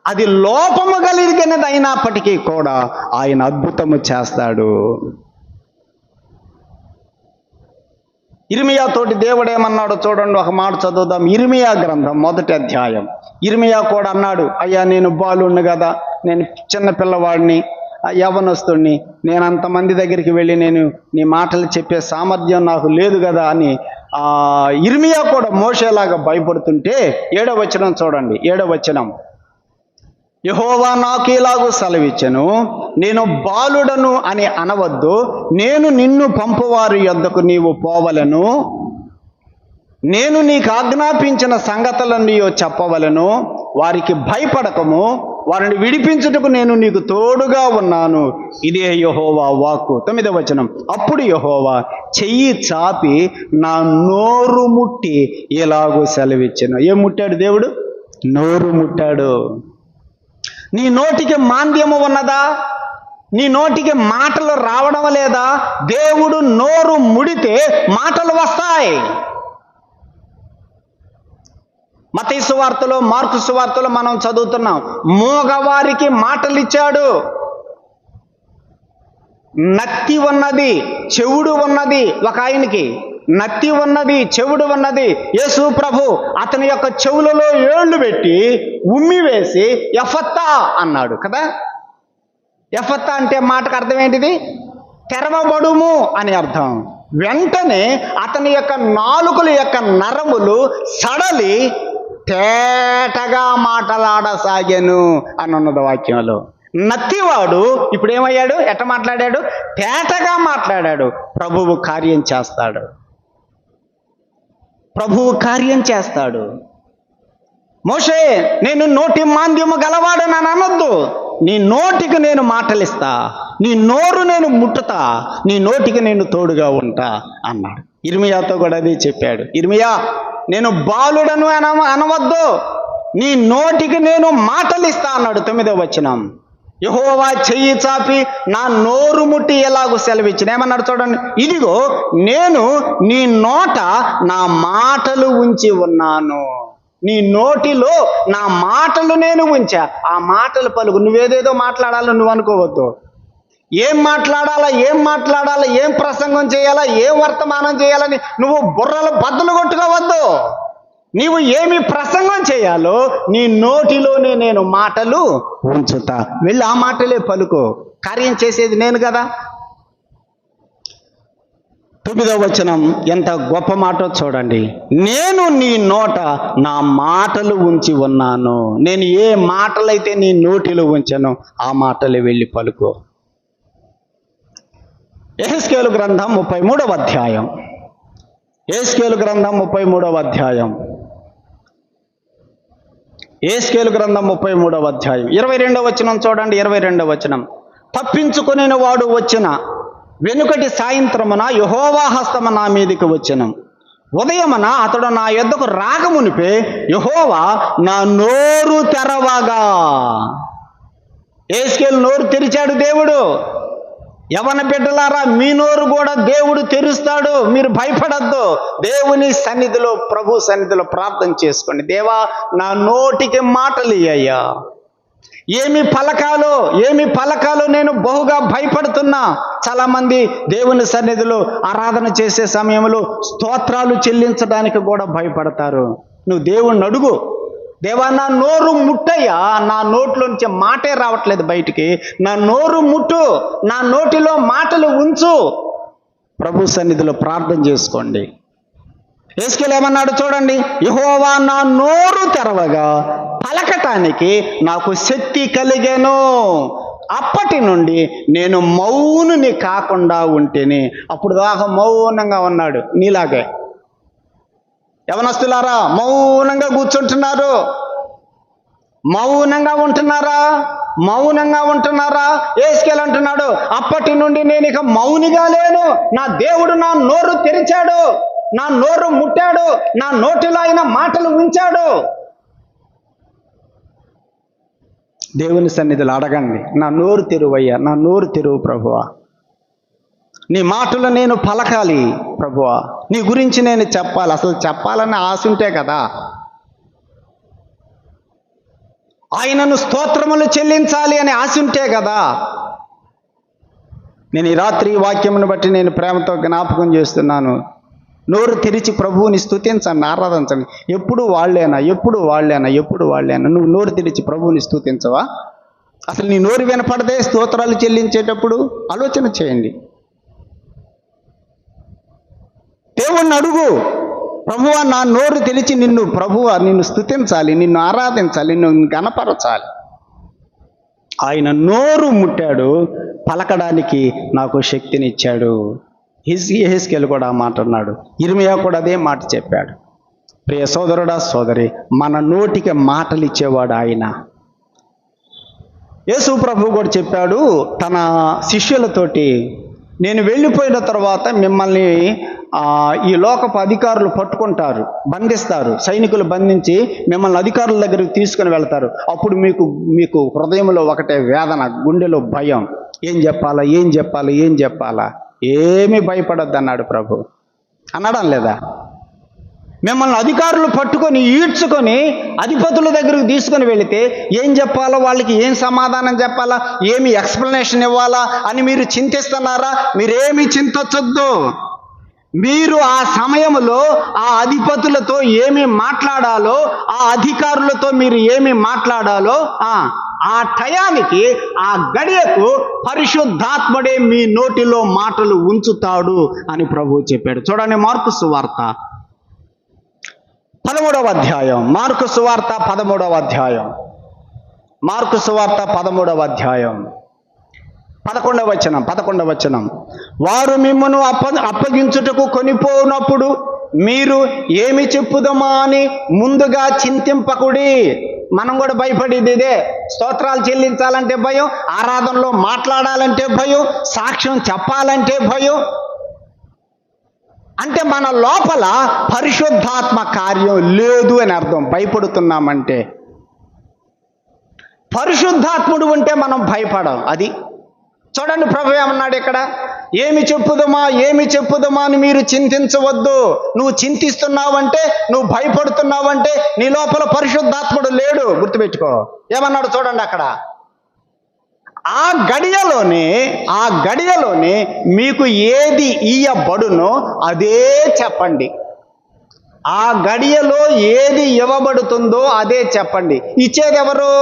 అది లోపము కలిగినది అయినప్పటికీ కూడా ఆయన అద్భుతము చేస్తాడు. ఇర్మియా తోటి దేవుడు ఏమన్నాడు చూడండి, ఒక మాట చదువుదాం. ఇర్మియా గ్రంథం 1వ అధ్యాయం. ఇర్మియా కూడా అన్నాడు, అయ్యా నేను బాలుణ్ణి కదా, నేను చిన్న పిల్లవాడిని, యవ్వనస్తుడిని, నేను అంతమంది దగ్గరికి వెళ్ళి నేను నీ మాటలు చెప్పే సామర్థ్యం నాకు లేదు కదా అని ఇర్మియా కూడా మోషేలాగా భయపడుతుంటే 7వ వచనం చూడండి. 7వ వచనం. యెహోవా నాకు ఇలాగూ సెలవిచ్చెను, నేను బాలుడను అని అనవద్దు, నేను నిన్ను పంపువారి యొద్దకు నీవు పోవలెను, నేను నీకు ఆజ్ఞాపించిన సంగతులన్నీ చెప్పవలెను, వారికి భయపడకము, వారిని విడిపించుటకు నేను నీకు తోడుగా ఉన్నాను. ఇదే యెహోవా వాక్కు. 9వ వచనం. అప్పుడు యెహోవా చెయ్యి చాపి నా నోరు ముట్టి ఇలాగూ సెలవిచ్చెను. ఏం ముట్టాడు దేవుడు? నోరు ముట్టాడు. నీ నోటికి మాంద్యము ఉన్నదా? నీ నోటికి మాటలు రావడం లేదా? దేవుడు నోరు ముడితే మాటలు వస్తాయి. మత్తయి సువార్తలో, మార్కు సువార్తలో మనం చదువుతున్నాం, మూగవారికి మాటలు ఇచ్చాడు. నత్తి ఉన్నది, చెవుడు ఉన్నది, ఒక ఆయనకి నత్తి ఉన్నది, చెవుడు ఉన్నది. యేసు ప్రభు అతని యొక్క చెవులలో ఏళ్ళు పెట్టి ఉమ్మి వేసి ఎఫత్తా అన్నాడు కదా. ఎఫత్తా అంటే మాటకు అర్థం ఏంటిది? తెరవబడుము అని అర్థం. వెంటనే అతని యొక్క నాలుకల యొక్క నరములు సడలి తేటగా మాటలాడసాగాను అని ఉన్నది వాక్యంలో. నత్తివాడు ఇప్పుడు ఏమయ్యాడు? ఎట్ట మాట్లాడాడు? తేటగా మాట్లాడాడు. ప్రభువు కార్యం చేస్తాడు, ప్రభువు కార్యం చేస్తాడు. మోషే, నేను నోటి మాంద్యము గలవాడు అని అనొద్దు. నీ నోటికి నేను మాటలిస్తా, నీ నోరు నేను ముట్టుతా, నీ నోటికి నేను తోడుగా ఉంటా అన్నాడు. ఇర్మియాతో కూడా అదే చెప్పాడు. ఇర్మియా, నేను బాలుడను అనవద్దు, నీ నోటికి నేను మాటలిస్తా అన్నాడు. 9వ వచనం. యెహోవా చెయ్యి చాపి నా నోరు ముట్టి ఎలాగో సెలవిచ్చిన. ఏమన్నాడు చూడండి, ఇదిగో నేను నీ నోట నా మాటలు ఉంచి ఉన్నాను. నీ నోటిలో నా మాటలు నేను ఉంచా. ఆ మాటలు పలుకు. నువ్వేదేదో మాట్లాడాలో నువ్వు అనుకోవద్దు. ఏం మాట్లాడాలా, ఏం ప్రసంగం చేయాలా, ఏం వర్తమానం చేయాలని నువ్వు బుర్రలు బద్దలు కొట్టుకోవద్దు. నీవు ఏమి ప్రసంగం చేయాలో నీ నోటిలోనే నేను మాటలు ఉంచుతా. వెళ్ళి ఆ మాటలే పలుకో. కార్యం చేసేది నేను కదా. 9వ వచనం ఎంత గొప్ప మాటో చూడండి. నేను నీ నోట నా మాటలు ఉంచి ఉన్నాను. నేను ఏ మాటలైతే నీ నోటిలో ఉంచానో ఆ మాటలు వెళ్ళి పలుకో. యెహెజ్కేలు గ్రంథం 33వ అధ్యాయం. యెహెజ్కేలు గ్రంథం 33వ అధ్యాయం. యెహెజ్కేలు గ్రంథం 33వ అధ్యాయం 22వ వచనం చూడండి. 22వ వచనం. తప్పించుకునే వాడు వచ్చిన వెనుకటి సాయంత్రమున యెహోవా హస్తము నా మీదికి వచ్చెను. ఉదయమున అతడు నా యొద్దకు రాకమునిపే యెహోవా నా నోరు తెరవగా. యెహెజ్కేలు నోరు తెరిచాడు దేవుడు. యవన బిడ్డలారా, మీ నోరు కూడా దేవుడు తెరుస్తాడు. మీరు భయపడద్దు. దేవుని సన్నిధిలో, ప్రభు సన్నిధిలో ప్రార్థన చేసుకోండి. దేవా, నా నోటికి మాటలు ఇయ్యయ్యా. ఏమి పలకాలో నేను బహుగా భయపడుతున్నా. చాలా మంది దేవుని సన్నిధిలో ఆరాధన చేసే సమయంలో స్తోత్రాలు చెల్లించడానికి కూడా భయపడతారు. నువ్వు దేవుణ్ణి అడుగు, దేవా నా నోరు ముట్టయ్యా, నా నోట్లో నుంచి మాటే రావట్లేదు బయటికి, నా నోరు ముట్టు, నా నోటిలో మాటలు ఉంచు. ప్రభు సన్నిధిలో ప్రార్థన చేసుకోండి. యెహెజ్కేలు ఏమన్నాడు చూడండి, యెహోవా నా నోరు తెరవగా పలకటానికి నాకు శక్తి కలిగెను. అప్పటి నుండి నేను మౌనుని కాకుండా ఉంటేనే. అప్పుడు దాకా మౌనంగా ఉన్నాడు నీలాగే. యవనస్తులారా, మౌనంగా కూర్చుంటున్నారు. మౌనంగా ఉంటున్నారా? యెహెజ్కేలు అంటున్నాడు, అప్పటి నుండి నేను ఇక మౌనిగా లేను. నా దేవుడు నా నోరు తెరిచాడు, నా నోరు ముట్టాడు, నా నోటిలో ఆయన మాటలు ఉంచాడు. దేవుని సన్నిధిలో అడగండి, నా నోరు తెరువయ్యా, నా నోరు తెరువు ప్రభువా. నీ మాటలు నేను పలకాలి ప్రభువా, నీ గురించి నేను చెప్పాలి. అసలు చెప్పాలని ఆశ ఉంటే కదా. ఆయనను స్తోత్రములు చెల్లించాలి అనే ఆశ ఉంటే కదా. నేను ఈ రాత్రి వాక్యమును బట్టి నేను ప్రేమతో జ్ఞాపకం చేస్తున్నాను. నోరు తెరిచి ప్రభువుని స్తుతించండి, ఆరాధించండి. ఎప్పుడు వాళ్ళేనా. నువ్వు నోరు తెరిచి ప్రభువుని స్తుతించవా? అసలు నీ నోరు వినపడదే స్తోత్రాలు చెల్లించేటప్పుడు? ఆలోచన చేయండి. దేవుణ్ణి అడుగు, ప్రభువా నా నోరు తెరిచి నిన్ను స్తుతించాలి, నిన్ను ఆరాధించాలి, నిన్ను గణపరచాలి. ఆయన నోరు ముట్టాడు, పలకడానికి నాకు శక్తినిచ్చాడు. యెహెజ్కేలు కూడా ఆ మాట అన్నాడు. ఇర్మియా కూడా అదే మాట చెప్పాడు. ప్రియ సోదరుడా, సోదరి, మన నోటికి మాటలు ఇచ్చేవాడు ఆయన. యేసు ప్రభు కూడా చెప్పాడు తన శిష్యులతోటి, నేను వెళ్ళిపోయిన తర్వాత మిమ్మల్ని ఈ లోకపు అధికారులు పట్టుకుంటారు, బంధిస్తారు. సైనికులు బంధించి మిమ్మల్ని అధికారుల దగ్గరికి తీసుకుని వెళ్తారు. అప్పుడు మీకు హృదయంలో ఒకటే వేదన, గుండెలో భయం. ఏం చెప్పాలా? ఏమీ భయపడొద్దు అన్నాడు ప్రభు. అనడం లేదా? మిమ్మల్ని అధికారులు పట్టుకొని ఈడ్చుకొని అధిపతుల దగ్గరకు తీసుకొని వెళితే ఏం చెప్పాలో, వాళ్ళకి ఏం సమాధానం చెప్పాలా, ఏమి ఎక్స్ప్లెనేషన్ ఇవ్వాలా అని మీరు చింతిస్తున్నారా? మీరేమి చింతించొద్దు. మీరు ఆ సమయంలో ఆ అధిపతులతో ఏమి మాట్లాడాలో, ఆ అధికారులతో మీరు ఏమి మాట్లాడాలో ఆ టయానికి, ఆ గడియకు పరిశుద్ధాత్ముడే మీ నోటిలో మాటలు ఉంచుతాడు అని ప్రభువు చెప్పాడు. చూడండి, మార్కు సువార్త 13వ అధ్యాయం. మార్కు సువార్త 13వ అధ్యాయం. మార్కు సువార్త 13వ అధ్యాయం 11వ వచనం. వారు మిమ్మను అప్పగించుటకు కొనిపోనప్పుడు మీరు ఏమి చెప్పుదమా అని ముందుగా చింతింపకుడి. మనం కూడా భయపడేది ఇదే. స్తోత్రాలు చెల్లించాలంటే భయం, ఆరాధనలో మాట్లాడాలంటే భయం, సాక్ష్యం చెప్పాలంటే భయం. అంటే మన లోపల పరిశుద్ధాత్మ కార్యం లేదు అని అర్థం. భయపడుతున్నామంటే, పరిశుద్ధాత్ముడు ఉంటే మనం భయపడం. అది చూడండి, ప్రభు ఏమన్నాడు ఇక్కడ, ఏమి చెప్పుదమా అని మీరు చింతించవద్దు. నువ్వు చింతిస్తున్నావంటే, నువ్వు భయపడుతున్నావంటే నీ లోపల పరిశుద్ధాత్ముడు లేడు. గుర్తుపెట్టుకో. ఏమన్నాడు చూడండి అక్కడ, ఆ గడియలోనే మీకు ఏది ఇయ్యబడునో అదే చెప్పండి. ఆ గడియలో ఏది ఇవ్వబడుతుందో అదే చెప్పండి. ఇచ్చేది ఎవరు?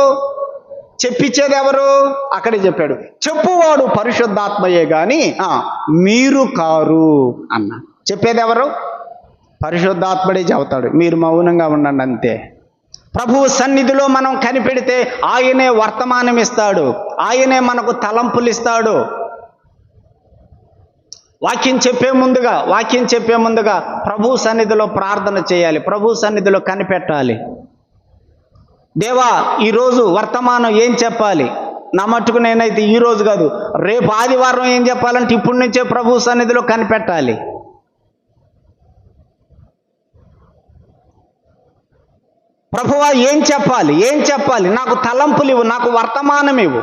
చెప్పించేది ఎవరు? అక్కడే చెప్పాడు, చెప్పువాడు పరిశుద్ధాత్మయే గాని మీరు కారు అన్న. చెప్పేది ఎవరు? పరిశుద్ధాత్ముడే చెబుతాడు. మీరు మౌనంగా ఉండండి అంతే. ప్రభువు సన్నిధిలో మనం కనిపెడితే ఆయనే వర్తమానం ఇస్తాడు, ఆయనే మనకు తలంపులు ఇస్తాడు. వాక్యం చెప్పే ముందుగా ప్రభువు సన్నిధిలో ప్రార్థన చేయాలి, ప్రభువు సన్నిధిలో కనిపెట్టాలి. దేవా, ఈరోజు వర్తమానం ఏం చెప్పాలి? నా మట్టుకు నేనైతే ఈరోజు కాదు, రేపు ఆదివారం ఏం చెప్పాలంటే ఇప్పటి నుంచే ప్రభువు సన్నిధిలో కనిపెట్టాలి. ప్రభువా ఏం చెప్పాలి, నాకు తలంపులు ఇవ్వు, నాకు వర్తమానం ఇవ్వు.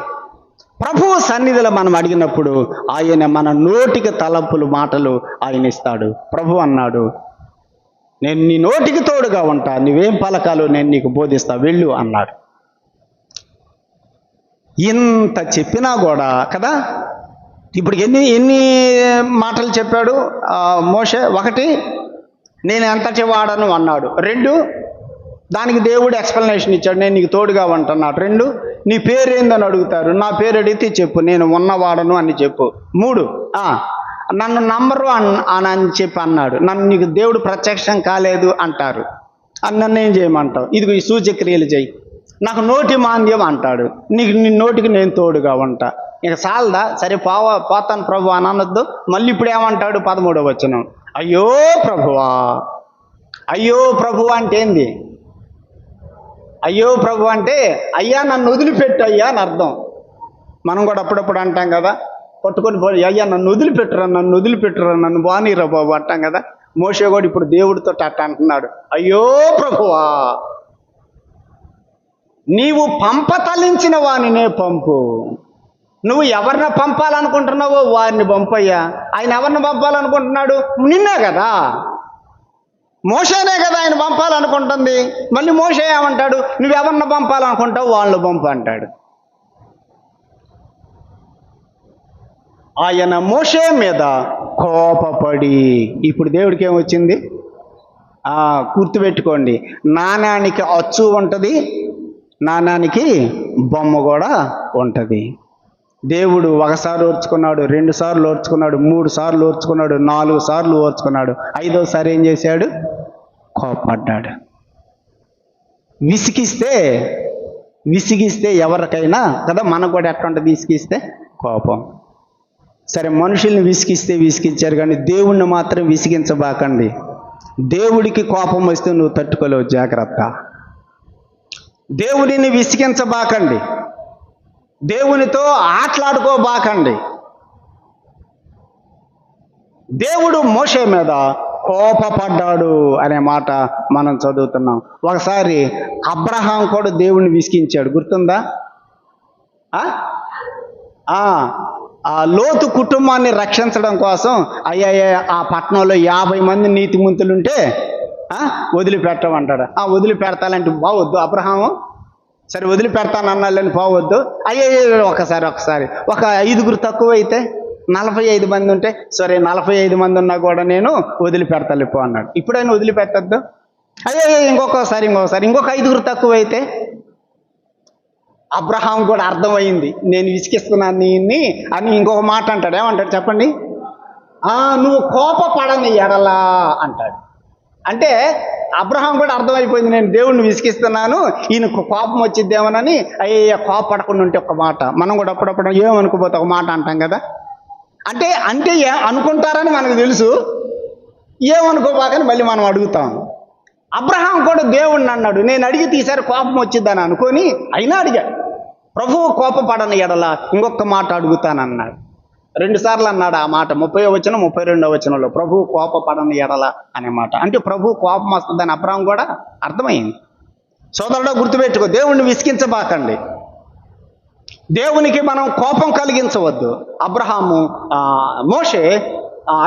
ప్రభువు సన్నిధిలో మనం అడిగినప్పుడు ఆయన మన నోటికి తలంపులు, మాటలు ఆయన ఇస్తాడు. ప్రభు అన్నాడు, నేను నీ నోటికి తోడుగా ఉంటా, నువ్వేం పలకాలో నేను నీకు బోధిస్తా, వెళ్ళు అన్నాడు. ఇంత చెప్పినా కూడా కదా, ఇప్పుడు ఎన్ని మాటలు చెప్పాడు మోషే? 1, నేను ఎంతటి వాడను అన్నాడు. 2, దానికి దేవుడు ఎక్స్ప్లెనేషన్ ఇచ్చాడు, నేను నీకు తోడుగా ఉంటున్నాడు. 2, నీ పేరు ఏందని అడుగుతారు, నా పేరు అడిగితే చెప్పు, నేను ఉన్నవాడను అని చెప్పు. 3, నన్ను నమ్మరు అని చెప్పి అన్నాడు. నన్ను నీకు దేవుడు ప్రత్యక్షం కాలేదు అంటారు, నన్ను ఏం చేయమంటావు? ఇదిగో ఈ సూచక్రియలు చేయి. నాకు నోటి మాంద్యం అంటాడు, నీ నోటికి నేను తోడుగా ఉంటా. ఇక చాలదా? సరే పోతాను ప్రభు అని అనొద్దు. మళ్ళీ ఇప్పుడు ఏమంటాడు? 13వ వచనం, అయ్యో ప్రభు అంటే ఏంది? అయ్యో ప్రభు అంటే అయ్యా నన్ను వదిలిపెట్టు అయ్యా అని అర్థం. మనం కూడా అప్పుడప్పుడు అంటాం కదా, పట్టుకొని పోయి అయ్యా నన్ను వదిలిపెట్టురా, నన్ను బానీరా బాబు అంటాం కదా. మోషే కూడా ఇప్పుడు దేవుడితో అట్ట అంటున్నాడు, అయ్యో ప్రభువా, నీవు పంపతలించిన వానినే పంపు. నువ్వు ఎవరిని పంపాలనుకుంటున్నావో వారిని పంపయ్యా. ఆయన ఎవరిని పంపాలనుకుంటున్నాడు? నిన్నే కదా, మోషేనే కదా ఆయన పంపాలనుకుంటుంది. మళ్ళీ మోషే ఏమంటాడు? నువ్వెవరిని పంపాలనుకుంటావు వాళ్ళని పంపు అంటాడు. ఆయన మోషే మీద కోపపడి, ఇప్పుడు దేవుడికి ఏమొచ్చింది? గుర్తుపెట్టుకోండి, నాణానికి అచ్చు ఉంటుంది, నాణానికి బొమ్మ కూడా ఉంటుంది. దేవుడు 1 సారి ఓర్చుకున్నాడు, 2 సార్లు ఓర్చుకున్నాడు, 3 సార్లు ఓర్చుకున్నాడు, 4 సార్లు ఓర్చుకున్నాడు. 5వ సారి ఏం చేశాడు? కోపపడ్డాడు. విసిగిస్తే ఎవరికైనా కదా, మనకు కూడా ఎట్లా ఉంటుంది? విసిగిస్తే కోపం. సరే, మనుషుల్ని విసిగించారు కానీ దేవుణ్ణి మాత్రం విసిగించబాకండి. దేవుడికి కోపం వస్తే నువ్వు తట్టుకోలేవు, జాగ్రత్త. దేవుడిని విసిగించబాకండి, దేవునితో ఆటలాడుకోబాకండి. దేవుడు మోషే మీద కోపపడ్డాడు అనే మాట మనం చదువుతున్నాం. ఒకసారి అబ్రహాం కూడా దేవుణ్ణి విసిగించాడు, గుర్తుందా? ఆ లోతు కుటుంబాన్ని రక్షించడం కోసం ఆ పట్టణంలో 50 మంది నీతిమంతులుంటే వదిలిపెట్టమంటాడు. వదిలిపెడతానంటే పోవద్దు అబ్రహాము, సరే వదిలిపెడతానన్నాళ్ళని పోవద్దు. అయ్యే ఒకసారి ఒక 5 తక్కువైతే 45 మంది ఉంటే సరే 45 మంది ఉన్నా కూడా నేను వదిలిపెడతాను పో అన్నాడు. ఇప్పుడైనా వదిలిపెట్టద్దు. అయ్యే ఇంకొకసారి ఇంకొక 5 తక్కువైతే అబ్రహాం కూడా అర్థమైంది, నేను విసిగిస్తున్నాను నీన్ని అని ఇంకొక మాట అంటాడు. ఏమంటాడు చెప్పండి? నువ్వు కోపపడని ఎడలా అంటాడు. అంటే అబ్రహాం కూడా అర్థమైపోయింది, నేను దేవుణ్ణి విసిగిస్తున్నాను, ఈయనకు కోపం వచ్చిద్దేమోనని. అయ్యే కోపపడకుండా ఉంటే ఒక మాట. మనం కూడా అప్పుడప్పుడు ఏమనుకోపోతే ఒక మాట అంటాం కదా. అంటే అనుకుంటారని మనకు తెలుసు, ఏమనుకోబాకని మళ్ళీ మనం అడుగుతాం. అబ్రహాం కూడా దేవుణ్ణి అన్నాడు, నేను అడిగితే ఈసారి కోపం వచ్చిద్దని అనుకొని అయినా అడిగాడు. ప్రభువు కోపపడని ఎడల ఇంకొక మాట అడుగుతానన్నాడు. 2 సార్లు అన్నాడు ఆ మాట. 30వ వచనం 32వ వచనంలో ప్రభువు కోపపడని ఎడల అనే మాట. అంటే ప్రభువు కోపం వస్తుందని అబ్రహాం కూడా అర్థమైంది. సోదరుడు గుర్తుపెట్టుకో, దేవుణ్ణి విసిగించబాకండి, దేవునికి మనం కోపం కలిగించవద్దు. అబ్రహాము మోషే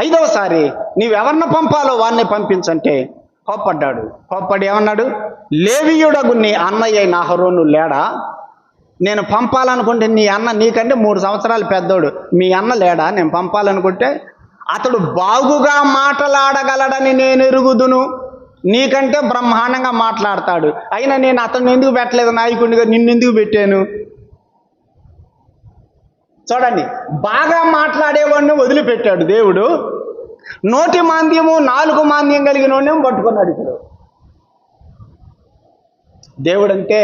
5వసారి నీవెవరిని పంపాలో వాడిని పంపించంటే కోప్పడ్డాడు. కోప్పడి ఏమన్నాడు? లేవీయుడగు నీ అన్నయ్య అహరోను లేడా? నేను పంపాలనుకుంటే నీ అన్న నీకంటే 3 సంవత్సరాలు పెద్దోడు, మీ అన్న లేడా? నేను పంపాలనుకుంటే అతడు బాగుగా మాట్లాడగలడని నేను ఎరుగుదును, నీకంటే బ్రహ్మాండంగా మాట్లాడతాడు. అయినా నేను అతన్ని ఎందుకు పెట్టలేదు నాయకుడిగా, నిన్నెందుకు పెట్టాను? చూడండి, బాగా మాట్లాడేవాడిని వదిలిపెట్టాడు దేవుడు, నోటి మాంద్యము 4 మాంద్యం కలిగిన వాడిని పట్టుకున్నాడు. ఇప్పుడు దేవుడంటే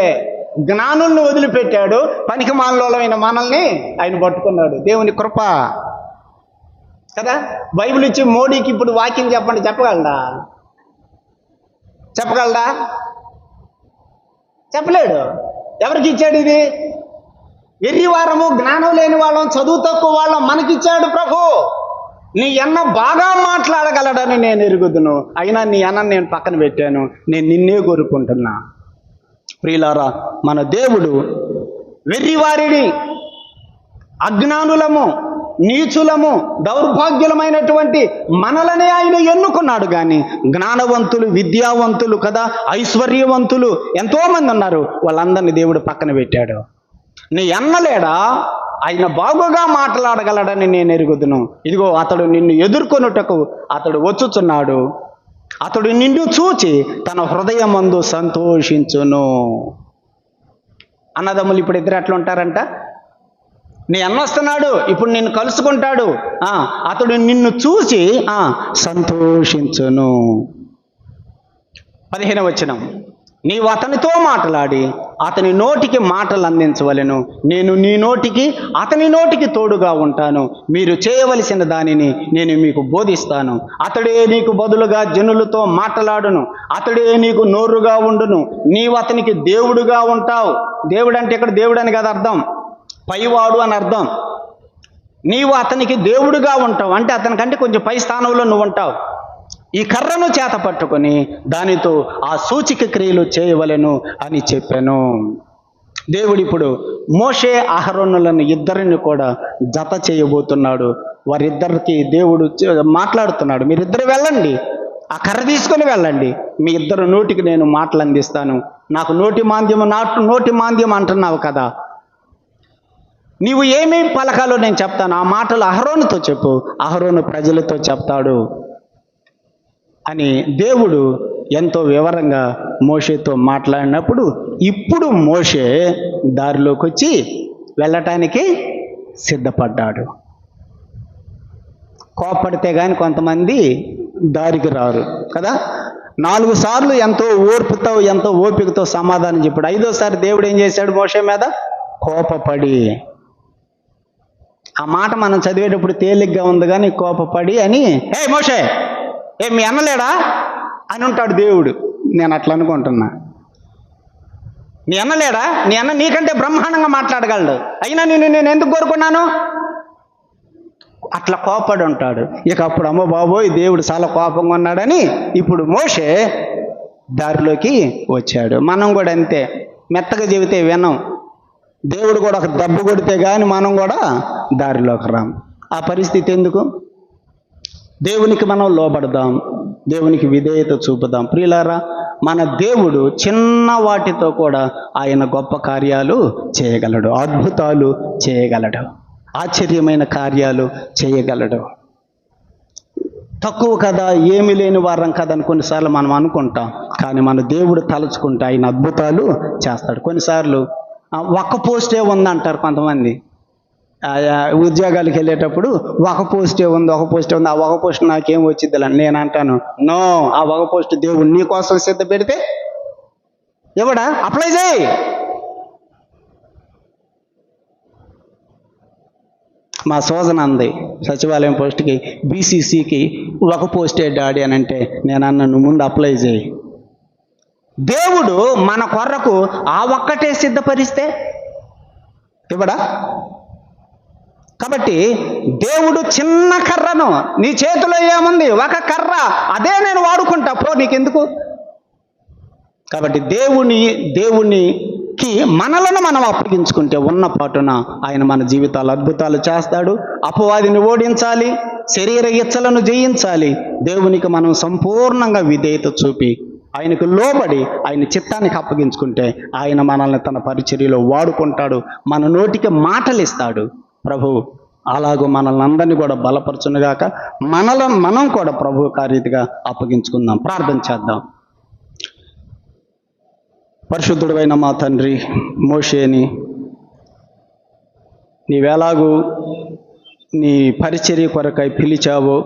జ్ఞానుల్ని వదిలిపెట్టాడు, పనికి మానలోలమైన మనల్ని ఆయన పట్టుకున్నాడు. దేవుని కృప కదా. బైబిల్ ఇచ్చి మోడీకి ఇప్పుడు వాక్యం చెప్పండి, చెప్పగలడా? చెప్పలేడు. ఎవరికి ఇచ్చాడు ఇది? ఎర్రివారము, జ్ఞానం లేని వాళ్ళం, చదువు తక్కువ వాళ్ళం మనకిచ్చాడు ప్రభు. నీ అన్న బాగా మాట్లాడగలడని నేను ఎరుగుదును, అయినా నీ అన్న నేను పక్కన పెట్టాను, నేను నిన్నే కోరుకుంటున్నా. ప్రియులారా, మన దేవుడు వెర్రివారిని, అజ్ఞానులము, నీచులము, దౌర్భాగ్యులమైనటువంటి మనలనే ఆయన ఎన్నుకున్నాడు. కానీ జ్ఞానవంతులు, విద్యావంతులు కదా, ఐశ్వర్యవంతులు ఎంతోమంది ఉన్నారు, వాళ్ళందరినీ దేవుడు పక్కన పెట్టాడు. నీ అన్నలేడా? ఆయన బాగుగా మాట్లాడగలడని నేను ఎరుగుదును. ఇదిగో అతడు నిన్ను ఎదుర్కొనుటకు అతడు వచ్చుచున్నాడు, అతడు నిన్ను చూచి తన హృదయమందు సంతోషించును. అన్నదమ్ములు ఇప్పుడు ఇద్దరు ఎట్లా ఉంటారంట? నీ అన్న వస్తున్నాడు, ఇప్పుడు నిన్ను కలుసుకుంటాడు, అతడు నిన్ను చూసి సంతోషించును. 15వ వచనం, నీవు అతనితో మాట్లాడి అతని నోటికి మాటలు అందించవలెను, నేను నీ నోటికి అతని నోటికి తోడుగా ఉంటాను, మీరు చేయవలసిన దానిని నేను మీకు బోధిస్తాను. అతడే నీకు బదులుగా జనులతో మాట్లాడును, అతడే నీకు నోరుగా ఉండును, నీవు అతనికి దేవుడుగా ఉంటావు. దేవుడు అంటే ఇక్కడ దేవుడు అని కదా అర్థం, పైవాడు అని అర్థం. నీవు అతనికి దేవుడుగా ఉంటావు అంటే అతనికంటే కొంచెం పై స్థానంలో నువ్వు ఉంటావు. ఈ కర్రను చేత పట్టుకొని దానితో ఆ సూచిక క్రియలు చేయవలెను అని చెప్పాను. దేవుడు ఇప్పుడు మోషే అహరోనులను ఇద్దరిని కూడా జత చేయబోతున్నాడు. వారిద్దరికి దేవుడు మాట్లాడుతున్నాడు, మీరిద్దరు వెళ్ళండి, ఆ కర్ర తీసుకొని వెళ్ళండి, మీ ఇద్దరు నోటికి నేను మాటలు అందిస్తాను. నాకు నోటి మాంద్యం అంటున్నావు కదా, నీవు ఏమేం పలకాలో నేను చెప్తాను, ఆ మాటలు అహరోనుతో చెప్పు, అహరోను ప్రజలతో చెప్తాడు అని దేవుడు ఎంతో వివరంగా మోషేతో మాట్లాడినప్పుడు ఇప్పుడు మోషే దారిలోకి వచ్చి వెళ్ళటానికి సిద్ధపడ్డాడు. కోప్పడితే కానీ కొంతమంది దారికి రారు కదా. 4 సార్లు ఎంతో ఓర్పుతో ఎంతో ఓపికతో సమాధానం చెప్పాడు. 5వసారి దేవుడు ఏం చేశాడు? మోషే మీద కోపపడి. ఆ మాట మనం చదివేటప్పుడు తేలిగ్గా ఉంది కానీ కోపపడి అని, ఏ మోషే, మీ అన్నలేడా అని ఉంటాడు దేవుడు. నేను అట్లా అనుకుంటున్నా, నీ అన్నలేడా? నీ అన్న నీకంటే బ్రహ్మాండంగా మాట్లాడగలడు, అయినా నేను ఎందుకు కోరుకున్నాను? అట్లా కోపడి ఉంటాడు. ఇక అప్పుడు అమ్మో బాబోయ్ దేవుడు చాలా కోపంగా ఉన్నాడని ఇప్పుడు మోషే దారిలోకి వచ్చాడు. మనం కూడా అంతే, మెత్తగా చెబితే వినం, దేవుడు కూడా ఒక దెబ్బ కొడితే కానీ మనం కూడా దారిలోకి రాం. ఆ పరిస్థితి ఎందుకు? దేవునికి మనం లోబడదాం, దేవునికి విధేయత చూపుదాం. ప్రియులారా, మన దేవుడు చిన్న వాటితో కూడా ఆయన గొప్ప కార్యాలు చేయగలడు, అద్భుతాలు చేయగలడు, ఆశ్చర్యమైన కార్యాలు చేయగలడు. తక్కువ కదా, ఏమీ లేని వారం కదా అని కొన్నిసార్లు మనం అనుకుంటాం. కానీ మన దేవుడు తలుచుకుంటే ఆయన అద్భుతాలు చేస్తాడు. కొన్నిసార్లు ఒక్క పోస్టే ఉందంటారు కొంతమంది. ఉద్యోగాలకు వెళ్ళేటప్పుడు ఒక పోస్టే ఉంది, ఆ ఒక పోస్ట్ నాకేం వచ్చిద్దిలే. నేను అంటాను, నో, ఆ ఒక పోస్ట్ దేవుడు నీ కోసం సిద్ధ పెడితే ఎవడా అప్లై చేయి. మా సోజన అంది సచివాలయం పోస్ట్కి, బీసీసీకి ఒక పోస్టే డాడీ అని అంటే నేను అన్నాను, ముందు అప్లై చేయి. దేవుడు మన కొరకు ఆ ఒక్కటే సిద్ధపరిస్తే ఇవ్వడా? కాబట్టి దేవుడు చిన్న కర్రను, నీ చేతిలో ఏముంది, ఒక కర్ర, అదే నేను వాడుకుంటా, పో నీకెందుకు. కాబట్టి దేవునికి మనలను మనం అప్పగించుకుంటే ఉన్న పాటున ఆయన మన జీవితాలు అద్భుతాలు చేస్తాడు. అపవాదిని ఓడించాలి, శరీర ఇచ్చలను జయించాలి. దేవునికి మనం సంపూర్ణంగా విధేయత చూపి ఆయనకు లోబడి ఆయన చిత్తానికి అప్పగించుకుంటే ఆయన మనల్ని తన పరిచర్యలో వాడుకుంటాడు, మన నోటికి మాటలు ఇస్తాడు. ప్రభు అలాగూ మనల్ని అందరినీ కూడా బలపరచునుగాక. మనం కూడా ప్రభు కార్యతగా అప్పగించుకుందాం. ప్రార్థన చేద్దాం. పరిశుద్ధుడైన మా తండ్రి, మోషేని నీవెలాగూ నీ పరిచర్య కొరకై పిలిచావో,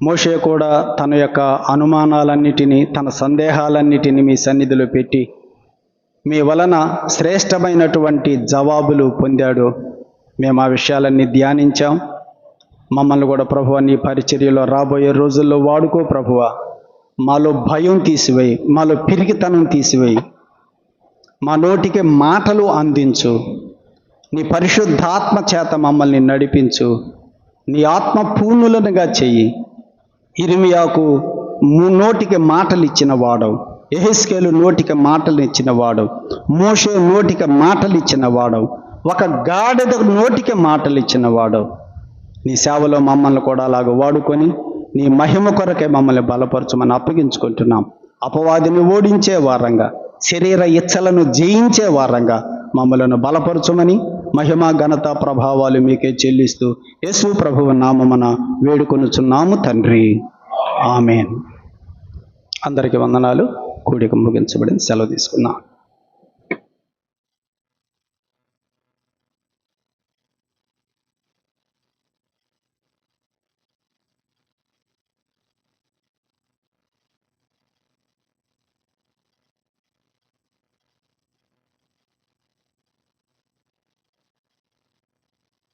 మోషే కూడా తన యొక్క అనుమానాలన్నిటినీ, తన సందేహాలన్నిటినీ మీ సన్నిధిలో పెట్టి మీ వలన శ్రేష్టమైనటువంటి జవాబులు పొందాడు. మేము ఆ విషయాలన్నీ ధ్యానించాం. మమ్మల్ని కూడా ప్రభువా నీ పరిచర్యలో రాబోయే రోజుల్లో వాడుకో ప్రభువా. మాలో భయం తీసివేయి, మాలో పిరికితనం తీసివేయి, మా నోటికి మాటలు అందించు. నీ పరిశుద్ధాత్మ చేత మమ్మల్ని నడిపించు. నీ ఆత్మ పూర్ణులనుగా చెయ్యి. ఇర్మియాకు నోటికి మాటలు ఇచ్చిన వాడవు, యెహెజ్కేలు నోటికి మాటలు ఇచ్చిన వాడవు, మోషే నోటికి మాటలు ఇచ్చిన వాడవు, ఒక గాడిద నోటికి మాటలు ఇచ్చిన వాడవు. నీ సేవలో మమ్మల్ని కూడా అలాగ వాడుకొని నీ మహిమ కొరకే మమ్మల్ని బలపరచమని అప్పగించుకుంటున్నాం. అపవాదిని ఓడించే వారంగా, శరీర ఇచ్చలను జయించే వారంగా మమ్మలను బలపరచమని మహిమ ఘనత ప్రభావాలు మీకే చెల్లిస్తూ యేసు ప్రభువు నామమున వేడుకొనుచున్నాము తండ్రి. ఆమేన్. అందరికీ వందనాలు. కూడిక ముగించబడింది. సెలవు తీసుకున్నాం.